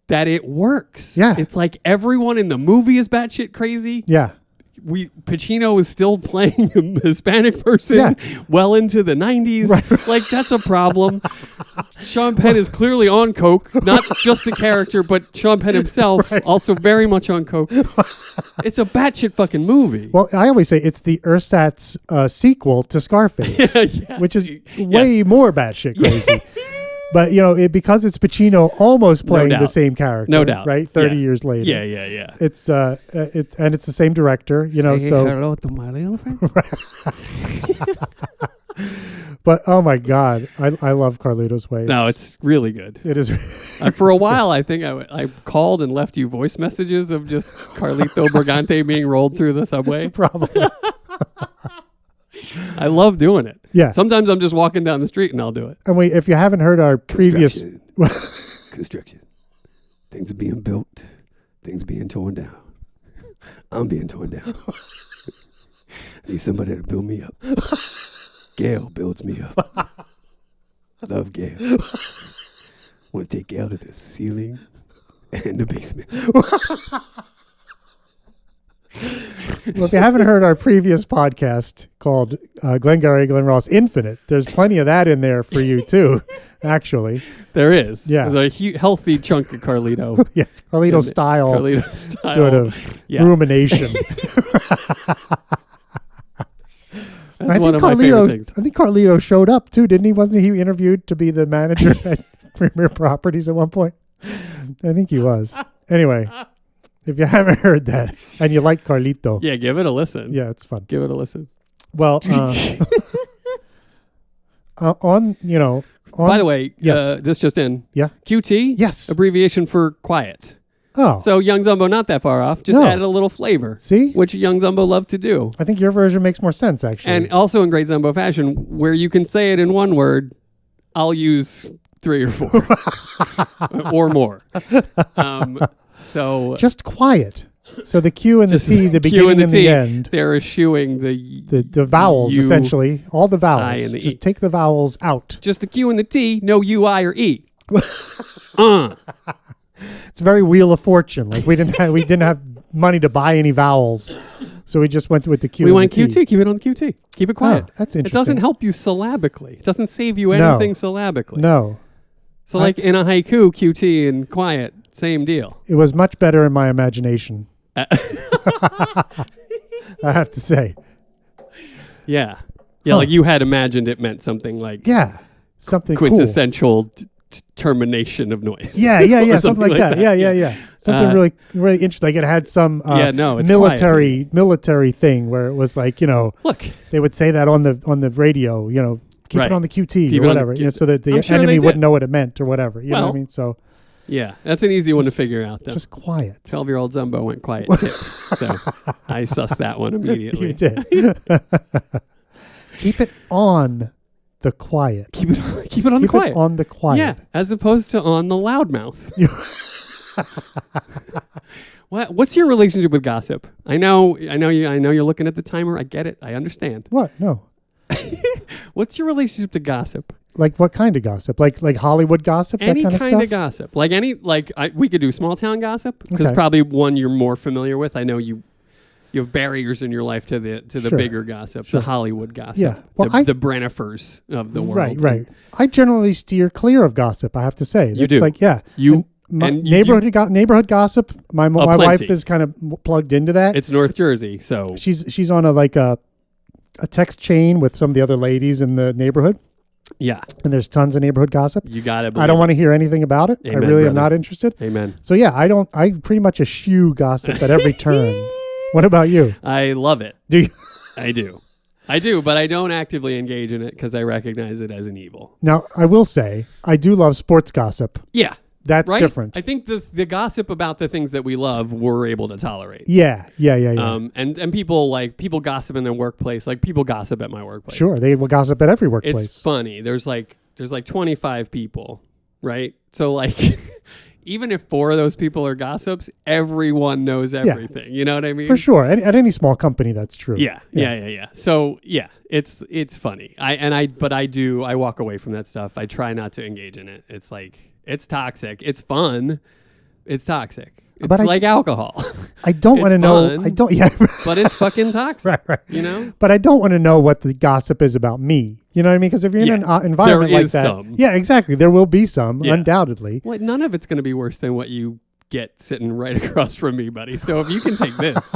that it works. Yeah, it's like everyone in the movie is batshit crazy. Yeah. Pacino was still playing a Hispanic person well into the 90s. Right. Like, that's a problem. Sean Penn is clearly on coke, not just the character, but Sean Penn himself also very much on coke. It's a batshit fucking movie. Well, I always say it's the ersatz sequel to Scarface, which is way more batshit crazy. But, because it's Pacino almost playing the same character. No doubt. Right? 30 years later. Yeah. It's and it's the same director, Say so hello to my little friend. But oh my God, I love Carlito's Way. No, it's really good. It is. For a while, I think I called and left you voice messages of just Carlito Brigante being rolled through the subway. Probably. I love doing it. Yeah. Sometimes I'm just walking down the street and I'll do it. And if you haven't heard our previous Construction. Things are being built. Things being torn down. I'm being torn down. I need somebody to build me up. Gail builds me up. Love Gail. Want to take Gail to the ceiling and the basement. Well, if you haven't heard our previous podcast called Glengarry Glen Ross Infinite, there's plenty of that in there for you too. Actually, there is. Yeah, there's a healthy chunk of Carlito. Yeah, Carlito style sort of rumination. That's one of my favorite things. I think Carlito showed up too, didn't he? Wasn't he interviewed to be the manager at Premier Properties at one point? I think he was. Anyway, if you haven't heard that and you like Carlito, yeah, give it a listen. Yeah, it's fun. Give it a listen. Well, by the way, this just in. Yeah. QT? Yes. Abbreviation for quiet. Oh. So Young Zumbo not that far off. Just added a little flavor. See? Which Young Zumbo loved to do. I think your version makes more sense, actually. And also in great Zumbo fashion, where you can say it in one word, I'll use 3 or 4 or more. So just quiet. So the Q and the T, the beginning and the end. They're eschewing the vowels, essentially. All the vowels. I and the just E. take the vowels out. Just the Q and the T, no U, I, or E. It's very Wheel of Fortune. Like we didn't have money to buy any vowels, so we just went with the Q. We went QT. Keep it on QT. Keep it quiet. Oh, that's interesting. It doesn't help you syllabically. It doesn't save you anything syllabically. No. So like in a haiku, QT and quiet, same deal. It was much better in my imagination. I have to say. Yeah. Yeah, like you had imagined it meant something like something quintessential cool. Termination of noise. Yeah, something like that. Yeah. Something really interesting. Like it had some military thing where it was like, look, they would say that on the radio, keep it on the QT keep or whatever, so that the enemy wouldn't know what it meant or whatever. You know what I mean? So yeah, that's an easy one to figure out. Though. Just quiet. 12-year-old Zumbo went quiet tip. So I sussed that one immediately. You did. Keep it on the quiet. Keep it on the quiet. Keep it on the quiet. Yeah, as opposed to on the loudmouth. What's your relationship with gossip? I know you're looking at the timer. I get it. I understand. What? No. What's your relationship to gossip? Like what kind of gossip? Like Hollywood gossip? Any that kind of gossip. We could do small town gossip because probably one you're more familiar with. I know you have barriers in your life to the bigger gossip, the Hollywood gossip. Yeah. Well, the Brennifers of the world. Right. I generally steer clear of gossip, I have to say. You do. Like, yeah. Neighborhood gossip. My wife is kind of plugged into that. It's North Jersey, so she's on a text chain with some of the other ladies in the neighborhood. Yeah. And there's tons of neighborhood gossip. You got it. I don't want to hear anything about it. Amen, I really brother. am not interested. Amen. So yeah, I pretty much eschew gossip at every turn. What about you? I love it. Do you? I do, but I don't actively engage in it because I recognize it as an evil. Now, I will say, I do love sports gossip. Yeah. That's different. I think the gossip about the things that we love, we're able to tolerate. Yeah. And people gossip in their workplace. Like people gossip at my workplace. Sure, they will gossip at every workplace. It's funny. There's like 25 people, right? So like, even if 4 of those people are gossips, everyone knows everything. You know what I mean? For sure. At any small company, that's true. Yeah. So yeah, it's funny. I walk away from that stuff. I try not to engage in it. It's like, it's toxic. It's fun. It's toxic. It's like alcohol. I don't want to know. fun, I don't. Yeah. but it's fucking toxic. Right. You know? But I don't want to know what the gossip is about me. You know what I mean? Because if you're in an environment there like is that, some. yeah, exactly. There will be some, undoubtedly. Well, none of it's going to be worse than what you get sitting right across from me, buddy. So if you can take this,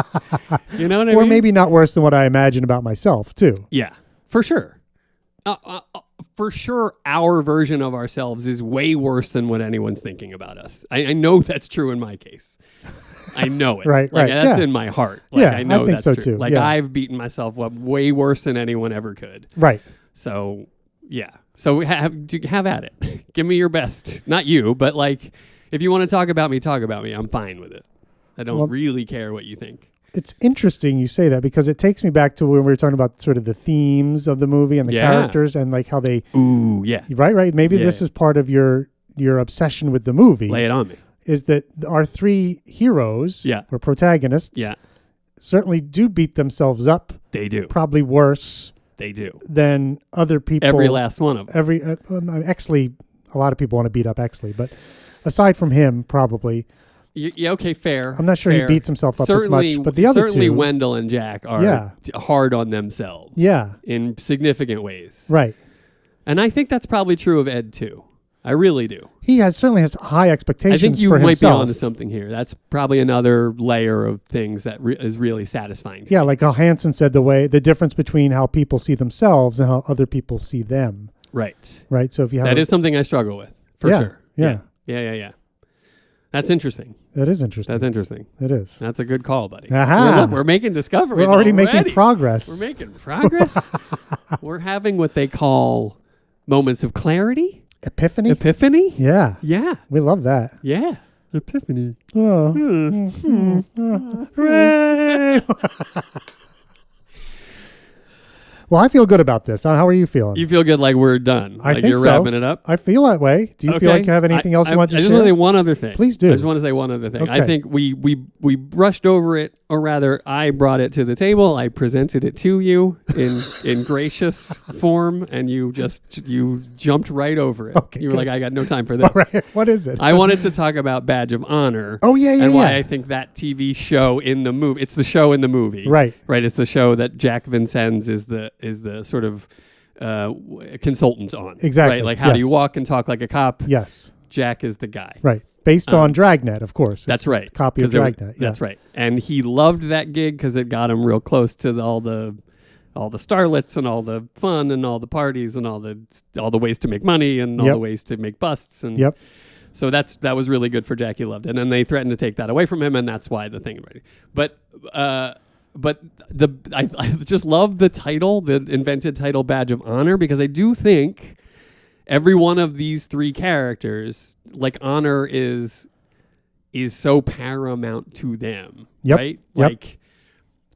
you know what I mean? Or maybe not worse than what I imagine about myself, too. Yeah, for sure. For sure, our version of ourselves is way worse than what anyone's thinking about us. I know that's true in my case. I know it. Right. That's in my heart. I know that's so true. too. Like I've beaten myself up way worse than anyone ever could. Right. So yeah. So have at it. Give me your best. Not you, but like if you want to talk about me, talk about me. I'm fine with it. I don't really care what you think. It's interesting you say that because it takes me back to when we were talking about sort of the themes of the movie and the characters and like how they. Ooh, yeah. Right. Maybe this is part of your obsession with the movie. Lay it on me. Is that our three heroes or protagonists certainly do beat themselves up. They do. Probably worse. They do. Than other people. Every last one of them. Exley, a lot of people want to beat up Exley, but aside from him, probably. Yeah, okay, fair. I'm not sure he beats himself up as much, but the other certainly two. Wendell and Jack are hard on themselves. Yeah. In significant ways. Right. And I think that's probably true of Ed, too. I really do. He certainly has high expectations for himself. I think you might be onto something here. That's probably another layer of things that is really satisfying. Yeah, like how Hansen said the difference between how people see themselves and how other people see them. Right. Right. So if you have that is something I struggle with, for sure. Yeah. That's interesting. That is interesting. That's interesting. It is. That's a good call, buddy. Aha. Look, we're making discoveries. We're already making progress. We're making progress. We're having what they call moments of clarity. Epiphany? Yeah. Yeah. We love that. Yeah. Epiphany. Oh. Hooray. Well, I feel good about this. How are you feeling? You feel good like we're done? I like think you're so. wrapping it up? I feel that way. Do you feel like you have anything else you want to share? I just want to say one other thing. Please do. I just want to say one other thing. Okay. I think we brushed over it, or rather, I brought it to the table. I presented it to you in gracious form, and you jumped right over it. Okay, you were like, I got no time for this. All right. What is it? I wanted to talk about Badge of Honor. Oh, yeah. And why I think that TV show in the movie, it's the show in the movie. Right. Right. It's the show that Jack Vincennes is the sort of consultant on. Exactly. Right? Like how do you walk and talk like a cop? Yes. Jack is the guy. Right. Based on Dragnet, of course. That's right. It's a copy of Dragnet. That's right. And he loved that gig because it got him real close to all the starlets and all the fun and all the parties and all the ways to make money and all the ways to make busts. And so that was really good for Jack. He loved it. And then they threatened to take that away from him, and that's why the thing. But I just love the title, the invented title Badge of Honor, because I do think every one of these three characters, like honor is so paramount to them, right? Like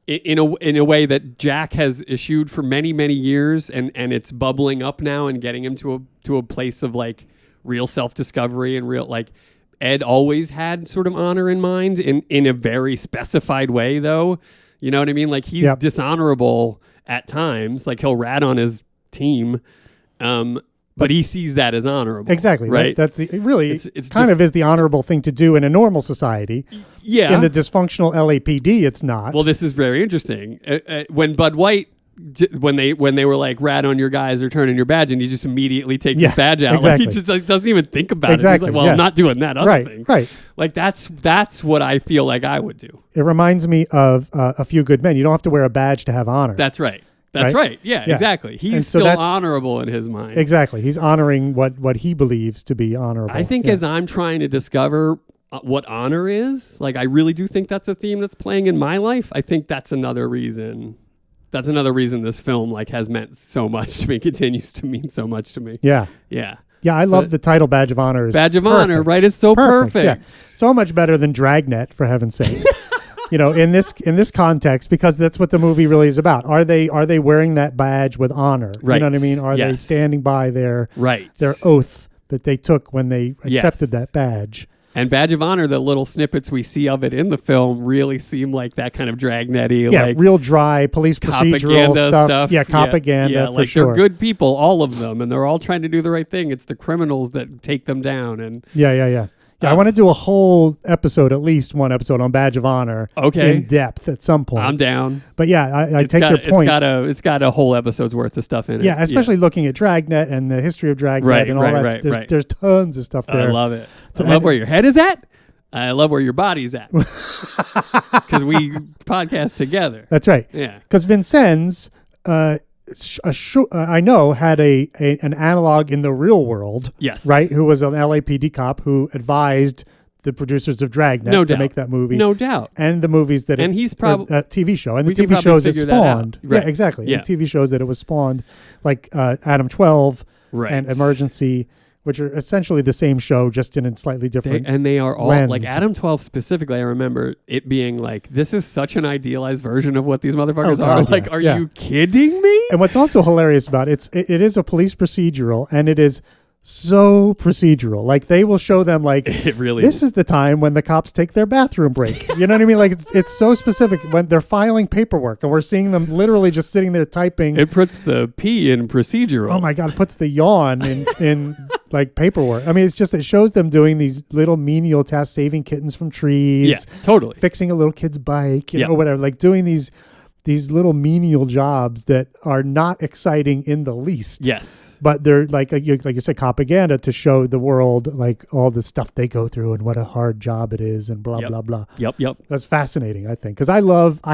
in a way that Jack has eschewed for many, many years, and it's bubbling up now and getting him to a place of like real self-discovery and real like. Ed always had sort of honor in mind in a very specified way, though. You know what I mean? Like he's dishonorable at times. Like he'll rat on his team, but he sees that as honorable. Exactly. Right. That's it's kind of is the honorable thing to do in a normal society. Yeah. In the dysfunctional LAPD, it's not. Well, this is very interesting. When Bud White, when they were like rat on your guys or turn in your badge, and he just immediately takes his badge out. Exactly. Like he just like, doesn't even think about it. He's like, well, I'm not doing that other thing. Right. Like that's what I feel like I would do. It reminds me of A Few Good Men. You don't have to wear a badge to have honor. That's right. That's right. Yeah, exactly. He's still honorable in his mind. Exactly. He's honoring what he believes to be honorable. I think as I'm trying to discover what honor is, like I really do think that's a theme that's playing in my life. I think that's another reason. That's another reason this film like has meant so much to me, continues to mean so much to me. Yeah. Yeah. Yeah, I love the title Badge of Honor. Badge of Honor, right? It's so perfect. Yeah. So much better than Dragnet, for heaven's sakes. You know, in this context, because that's what the movie really is about. Are they wearing that badge with honor? Right. You know what I mean? Are they standing by their oath that they took when they accepted that badge? And Badge of Honor, the little snippets we see of it in the film really seem like that kind of Dragnet-y, like real dry police procedural stuff. Yeah, propaganda. Yeah, for like sure. they're good people, all of them, and they're all trying to do the right thing. It's the criminals that take them down. And yeah. Yeah, I want to do a whole episode, at least one episode on Badge of Honor, in depth at some point. I'm down. But yeah, I take your point. It's got a whole episode's worth of stuff in it. Yeah, especially looking at Dragnet and the history of Dragnet and all that. There's tons of stuff there. I love it. I love where your head is at. I love where your body's at. Because we podcast together. That's right. Yeah. Because Vincennes, I know, had an analog in the real world. Yes. Right? Who was an LAPD cop who advised the producers of Dragnet to make that movie. No doubt. And the movies that he's probably a TV show. And the TV shows it spawned. Right. Yeah, exactly. Yeah. And TV shows that it was spawned, like Adam 12 and Emergency, which are essentially the same show, just in a slightly different and they are all lens. like Adam 12 specifically. I remember it being like, this is such an idealized version of what these motherfuckers are. Like, are you kidding me? And what's also hilarious about it is a police procedural, and it is so procedural. Like, they will show them like, it really this is the time when the cops take their bathroom break. You know what I mean? Like, it's so specific when they're filing paperwork, and we're seeing them literally just sitting there typing. It puts the P in procedural. Oh my God, it puts the yawn in like paperwork. I mean, it shows them doing these little menial tasks, saving kittens from trees. Yeah, totally. Fixing a little kid's bike, you know, or whatever. Like, doing these little menial jobs that are not exciting in the least. Yes. But they're like you said, propaganda to show the world like all the stuff they go through and what a hard job it is and blah, blah, blah. Yep. That's fascinating, I think. Because I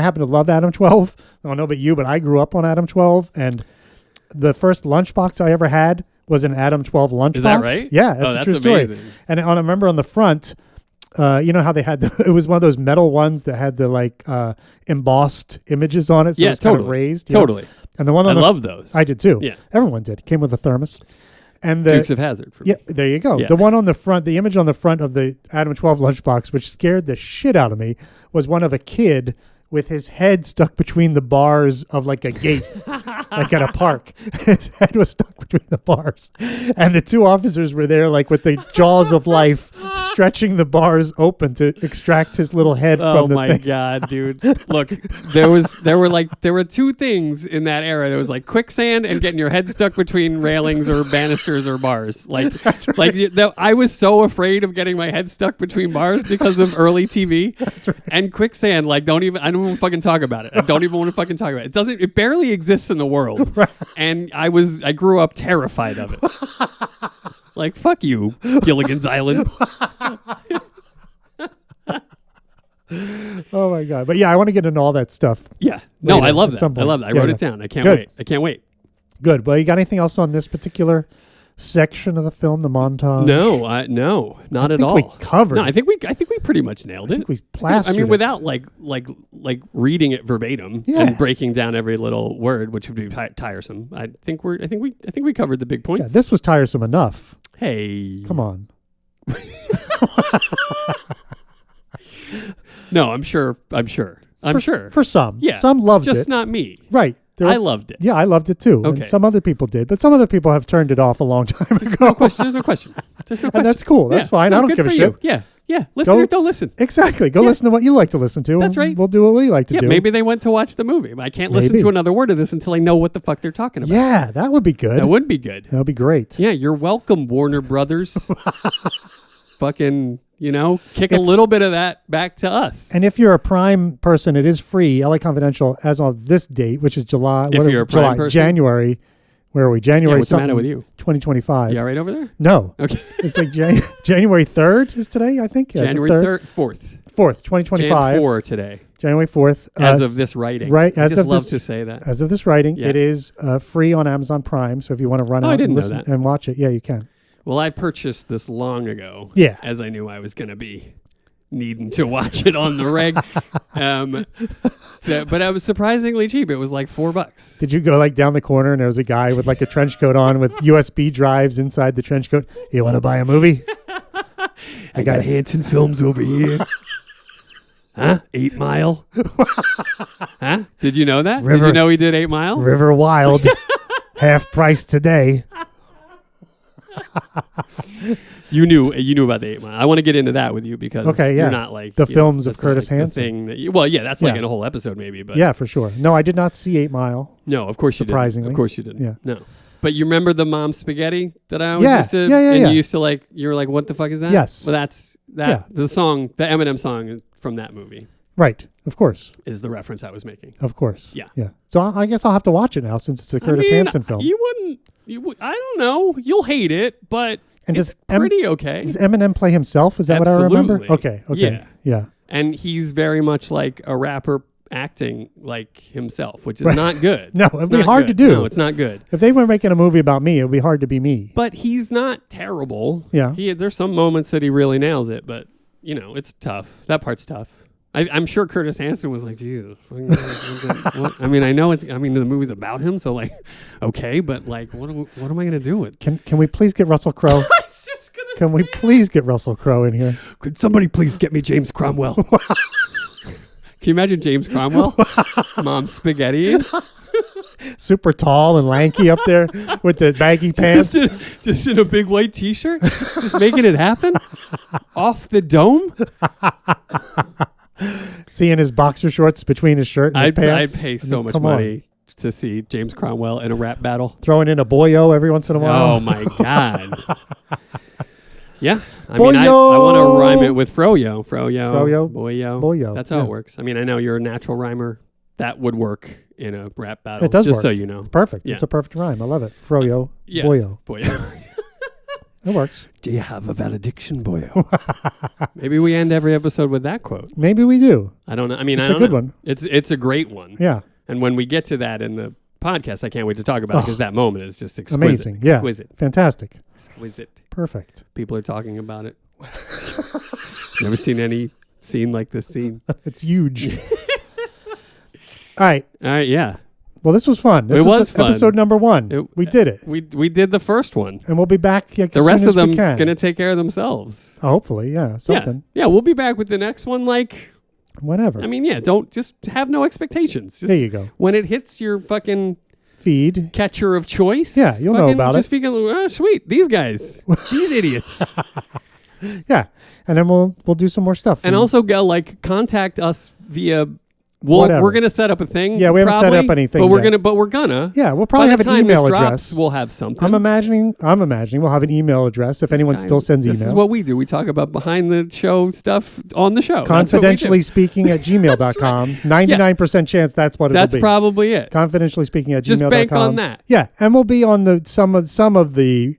happen to love Adam 12. I don't know about you, but I grew up on Adam 12. And the first lunchbox I ever had was an Adam 12 lunchbox. Is that right? Yeah, that's a true story. And I remember on the front, you know how they had it was one of those metal ones that had the like embossed images on it, so it's kind of raised. Totally. And the one on I love those. I did too. Yeah. Everyone did. It came with a thermos. And the Dukes of Hazzard. there you go. Yeah. The one on the front, the image on the front of the Adam 12 lunchbox, which scared the shit out of me, was one of a kid with his head stuck between the bars of like a gate, like at a park. His head was stuck between the bars. And the two officers were there like with the jaws of life stretching the bars open to extract his little head from the thing. Oh my God, dude. Look, there were two things in that era. There was like quicksand and getting your head stuck between railings or banisters or bars. Like, I was so afraid of getting my head stuck between bars because of early TV. And quicksand, like, I don't even fucking talk about it. I don't even want to fucking talk about it. It barely exists in the world. Right. And I grew up terrified of it. Like, fuck you, Gilligan's Island. Oh my God. But yeah, I want to get into all that stuff. Yeah. No, I love that. I love that. I wrote it down. I can't wait. Good. Well, you got anything else on this particular section of the film, the montage? No, not at all. We covered. No, I think we pretty much nailed it. We plastered. I mean, without like reading it verbatim and breaking down every little word, which would be tiresome. I think we covered the big points. Yeah, this was tiresome enough. Hey, come on. No, I'm sure. For some. Yeah. Some loved it. Just not me. Right. I loved it. Yeah, I loved it too. Okay. And some other people did, but some other people have turned it off a long time ago. There's no questions. And that's cool. That's fine. No, I don't give a shit. Yeah. Listen or don't listen. Exactly. Go listen to what you like to listen to. That's right. We'll do what we like to do. Maybe they went to watch the movie. I can't listen to another word of this until I know what the fuck they're talking about. Yeah, that would be good. That would be good. That would be great. Yeah, you're welcome, Warner Brothers. Fucking, kick a little bit of that back to us. And if you're a Prime person, it is free. LA Confidential, as of this date, which is July. If you're a Prime person? January. Where are we? January. What's the matter with you? 2025. You all right over there? No. Okay. It's like January 3rd is today, I think. Yeah, January 3rd, 4th. 4th, 2025. Jan 4 today. January 4th. As of this writing. Right. I just love to say that. As of this writing, it is free on Amazon Prime. So if you want to run out and listen and watch it, you can. Well, I purchased this long ago. Yeah. As I knew I was going to be needing to watch it on the reg. But I was surprisingly cheap. It was like $4. Did you go like down the corner and there was a guy with like a trench coat on with USB drives inside the trench coat? You want to buy a movie? I got Hanson Films over here. Huh? 8 Mile? Huh? Did you know that? Did you know he did 8 Mile? River Wild. Half price today. You knew about the 8 Mile. I want to get into that with you because you're not like the films of Curtis Hanson. That's like in a whole episode maybe. But yeah, for sure. No, I did not see 8 Mile. No, of course you didn't. Surprisingly. Of course you didn't. Yeah. No. But you remember the mom spaghetti that I always Yeah, used to, yeah, and yeah. you used to like, you were like, what the fuck is that? Yes. Well, that's that. Yeah. The song, the Eminem song from that movie Right. Of course. is the reference I was making. Of course. Yeah. Yeah. So I guess I'll have to watch it now since it's a Curtis Hanson film. You wouldn't. I don't know. You'll hate it, but And it's does pretty okay. Does Eminem play himself? Is that what I remember? Absolutely. Okay. Okay. Yeah. Yeah. And he's very much like a rapper acting like himself, which is not good. No, It's it'd be not hard to good. do. No, it's not good. If they were making a movie about me, it would be hard to be me. But he's not terrible. Yeah. There's some moments that he really nails it, but it's tough. That part's tough. I'm sure Curtis Hanson was like, Jesus. What? I mean, I know the movie's about him, so like, okay, but like, what am I gonna do with? Can we please get Russell Crowe? I was just gonna. Can we please get Russell Crowe in here? Could somebody please get me James Cromwell? Can you imagine James Cromwell? Mom spaghetti. Super tall and lanky up there with the baggy pants. Just in a big white T-shirt, just making it happen off the dome. Seeing his boxer shorts between his shirt and his pants. I'd pay so much come money to see James Cromwell in a rap battle. Throwing in a boyo every once in a while. Oh my God. Yeah. I Boyo! mean, I want to rhyme it with Froyo. Froyo. Boyo. Boyo, That's how yeah. it works. I mean, I know you're a natural rhymer. That would work in a rap battle. It does just work. so you know. It's perfect. Yeah. It's a perfect rhyme. I love it. Froyo. Yeah. Boyo. Boyo. It works. Do you have a valediction, Boyo? Maybe we end every episode with that quote. Maybe we do. I don't know. I mean, It's I a don't good know. one. It's a great one. Yeah. And when we get to that in the podcast, I can't wait to talk about it because that moment is just exquisite. Amazing. Yeah. Exquisite. Fantastic. Exquisite. Perfect. People are talking about it. Never seen any scene like this scene. It's huge. All right. All right, yeah. Well, this was fun. This It was fun. Episode number 1. We did it. We did the first one. And we'll be back like, The as rest soon of as them we can. gonna take care of themselves. Hopefully, yeah. Something. Yeah, we'll be back with the next one. Like, Whatever. I mean, yeah. Don't just have no expectations. Just there you go. when it hits your fucking Feed. catcher of choice. Yeah, you'll know fucking about just it. Figure, oh, sweet, these guys, these idiots. Yeah. And then we'll do some more stuff. And also go contact us via. Whatever. We're gonna set up a thing. Yeah, we haven't set up anything but we're yet. gonna. Yeah, we'll probably By have the an time email this drops, address. we'll have something. I'm imagining we'll have an email address if anyone still sends email. This is what we do. We talk about behind the show stuff on the show. Confidentially speaking at gmail.com. 99% chance that's what it'll That's be. probably it. Confidentially speaking at Just gmail.com. bank on that. Yeah, and we'll be on some of the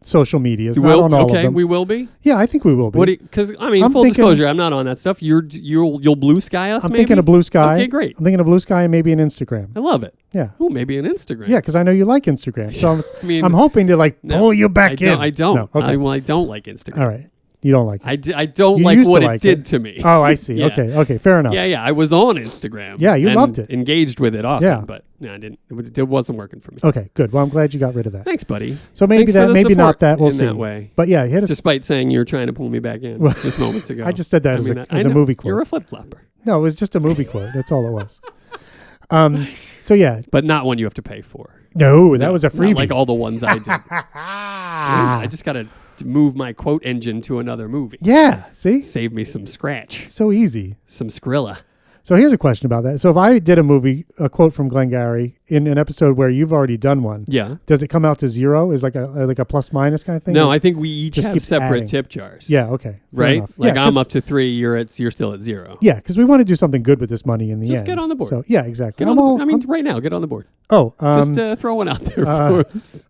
social medias, You not will? on all of Okay, them. we will be. Yeah, I think we will be. Because I mean, I'm full thinking- disclosure, I'm not on that stuff. You'll blue sky us. I'm maybe? thinking of Blue Sky. Okay, great. I'm thinking of Blue Sky and maybe an Instagram. I love it. Yeah. Oh, maybe an Instagram. Yeah, because I know you like Instagram. So I mean, I'm hoping to no, pull you back in. I don't. No, okay. I don't like Instagram. All right. You don't like it. I don't You like used to what like it did it. to me. Oh, I see. Yeah. Okay. Fair enough. Yeah. I was on Instagram. Yeah, you and loved it. Engaged with it often. Yeah. But no, I didn't. It wasn't working for me. Okay, good. Well, I'm glad you got rid of that. Thanks, buddy. So maybe Thanks for the maybe not support that. We'll in see. that way. But yeah, hit us. Despite saying you were trying to pull me back in Well, just moments ago. I just said that as I a know. movie quote. You're a flip flopper. No, it was just a movie quote. That's all it was. So yeah, But not one you have to pay for. no, that was a Not freebie. like all the ones I did. Dude, I just got to move my quote engine to another movie. Yeah, see, Save me some scratch. so easy. Some Skrilla. So here's a question about that. So if I did a quote from Glengarry in an episode where you've already done one, Yeah. does it come out to zero? Is like a plus minus kind of thing? No, I think we each Just have keeps separate adding. tip jars. Yeah. Okay. Fair Right? enough. Like yeah, I'm 'cause- up to 3, you're still at 0. Yeah, because we want to do something good with this money in the Just end. get on the board. So yeah, exactly. Get on the, right now, get on the board. Just throw one out there for us.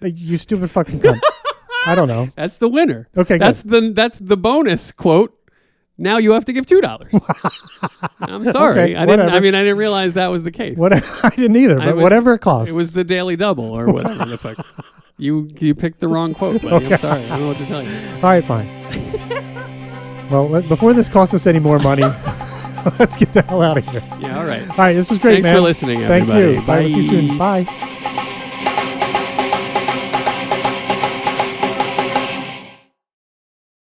You stupid fucking cunt. I don't know. That's the winner. Okay, That's the bonus quote. Now you have to give $2. I'm sorry. Okay, I whatever. didn't realize that was the case. What I didn't either, but whatever it costs. It was the Daily Double or whatever the fuck. You picked the wrong quote, buddy. Okay. I'm sorry. I don't know what to tell you. All right, fine. Well, before this costs us any more money, let's get the hell out of here. Yeah, all right. All right, this was great, Thanks man. for listening, Thank everybody. you. Bye. We'll see you soon. Bye. Bye.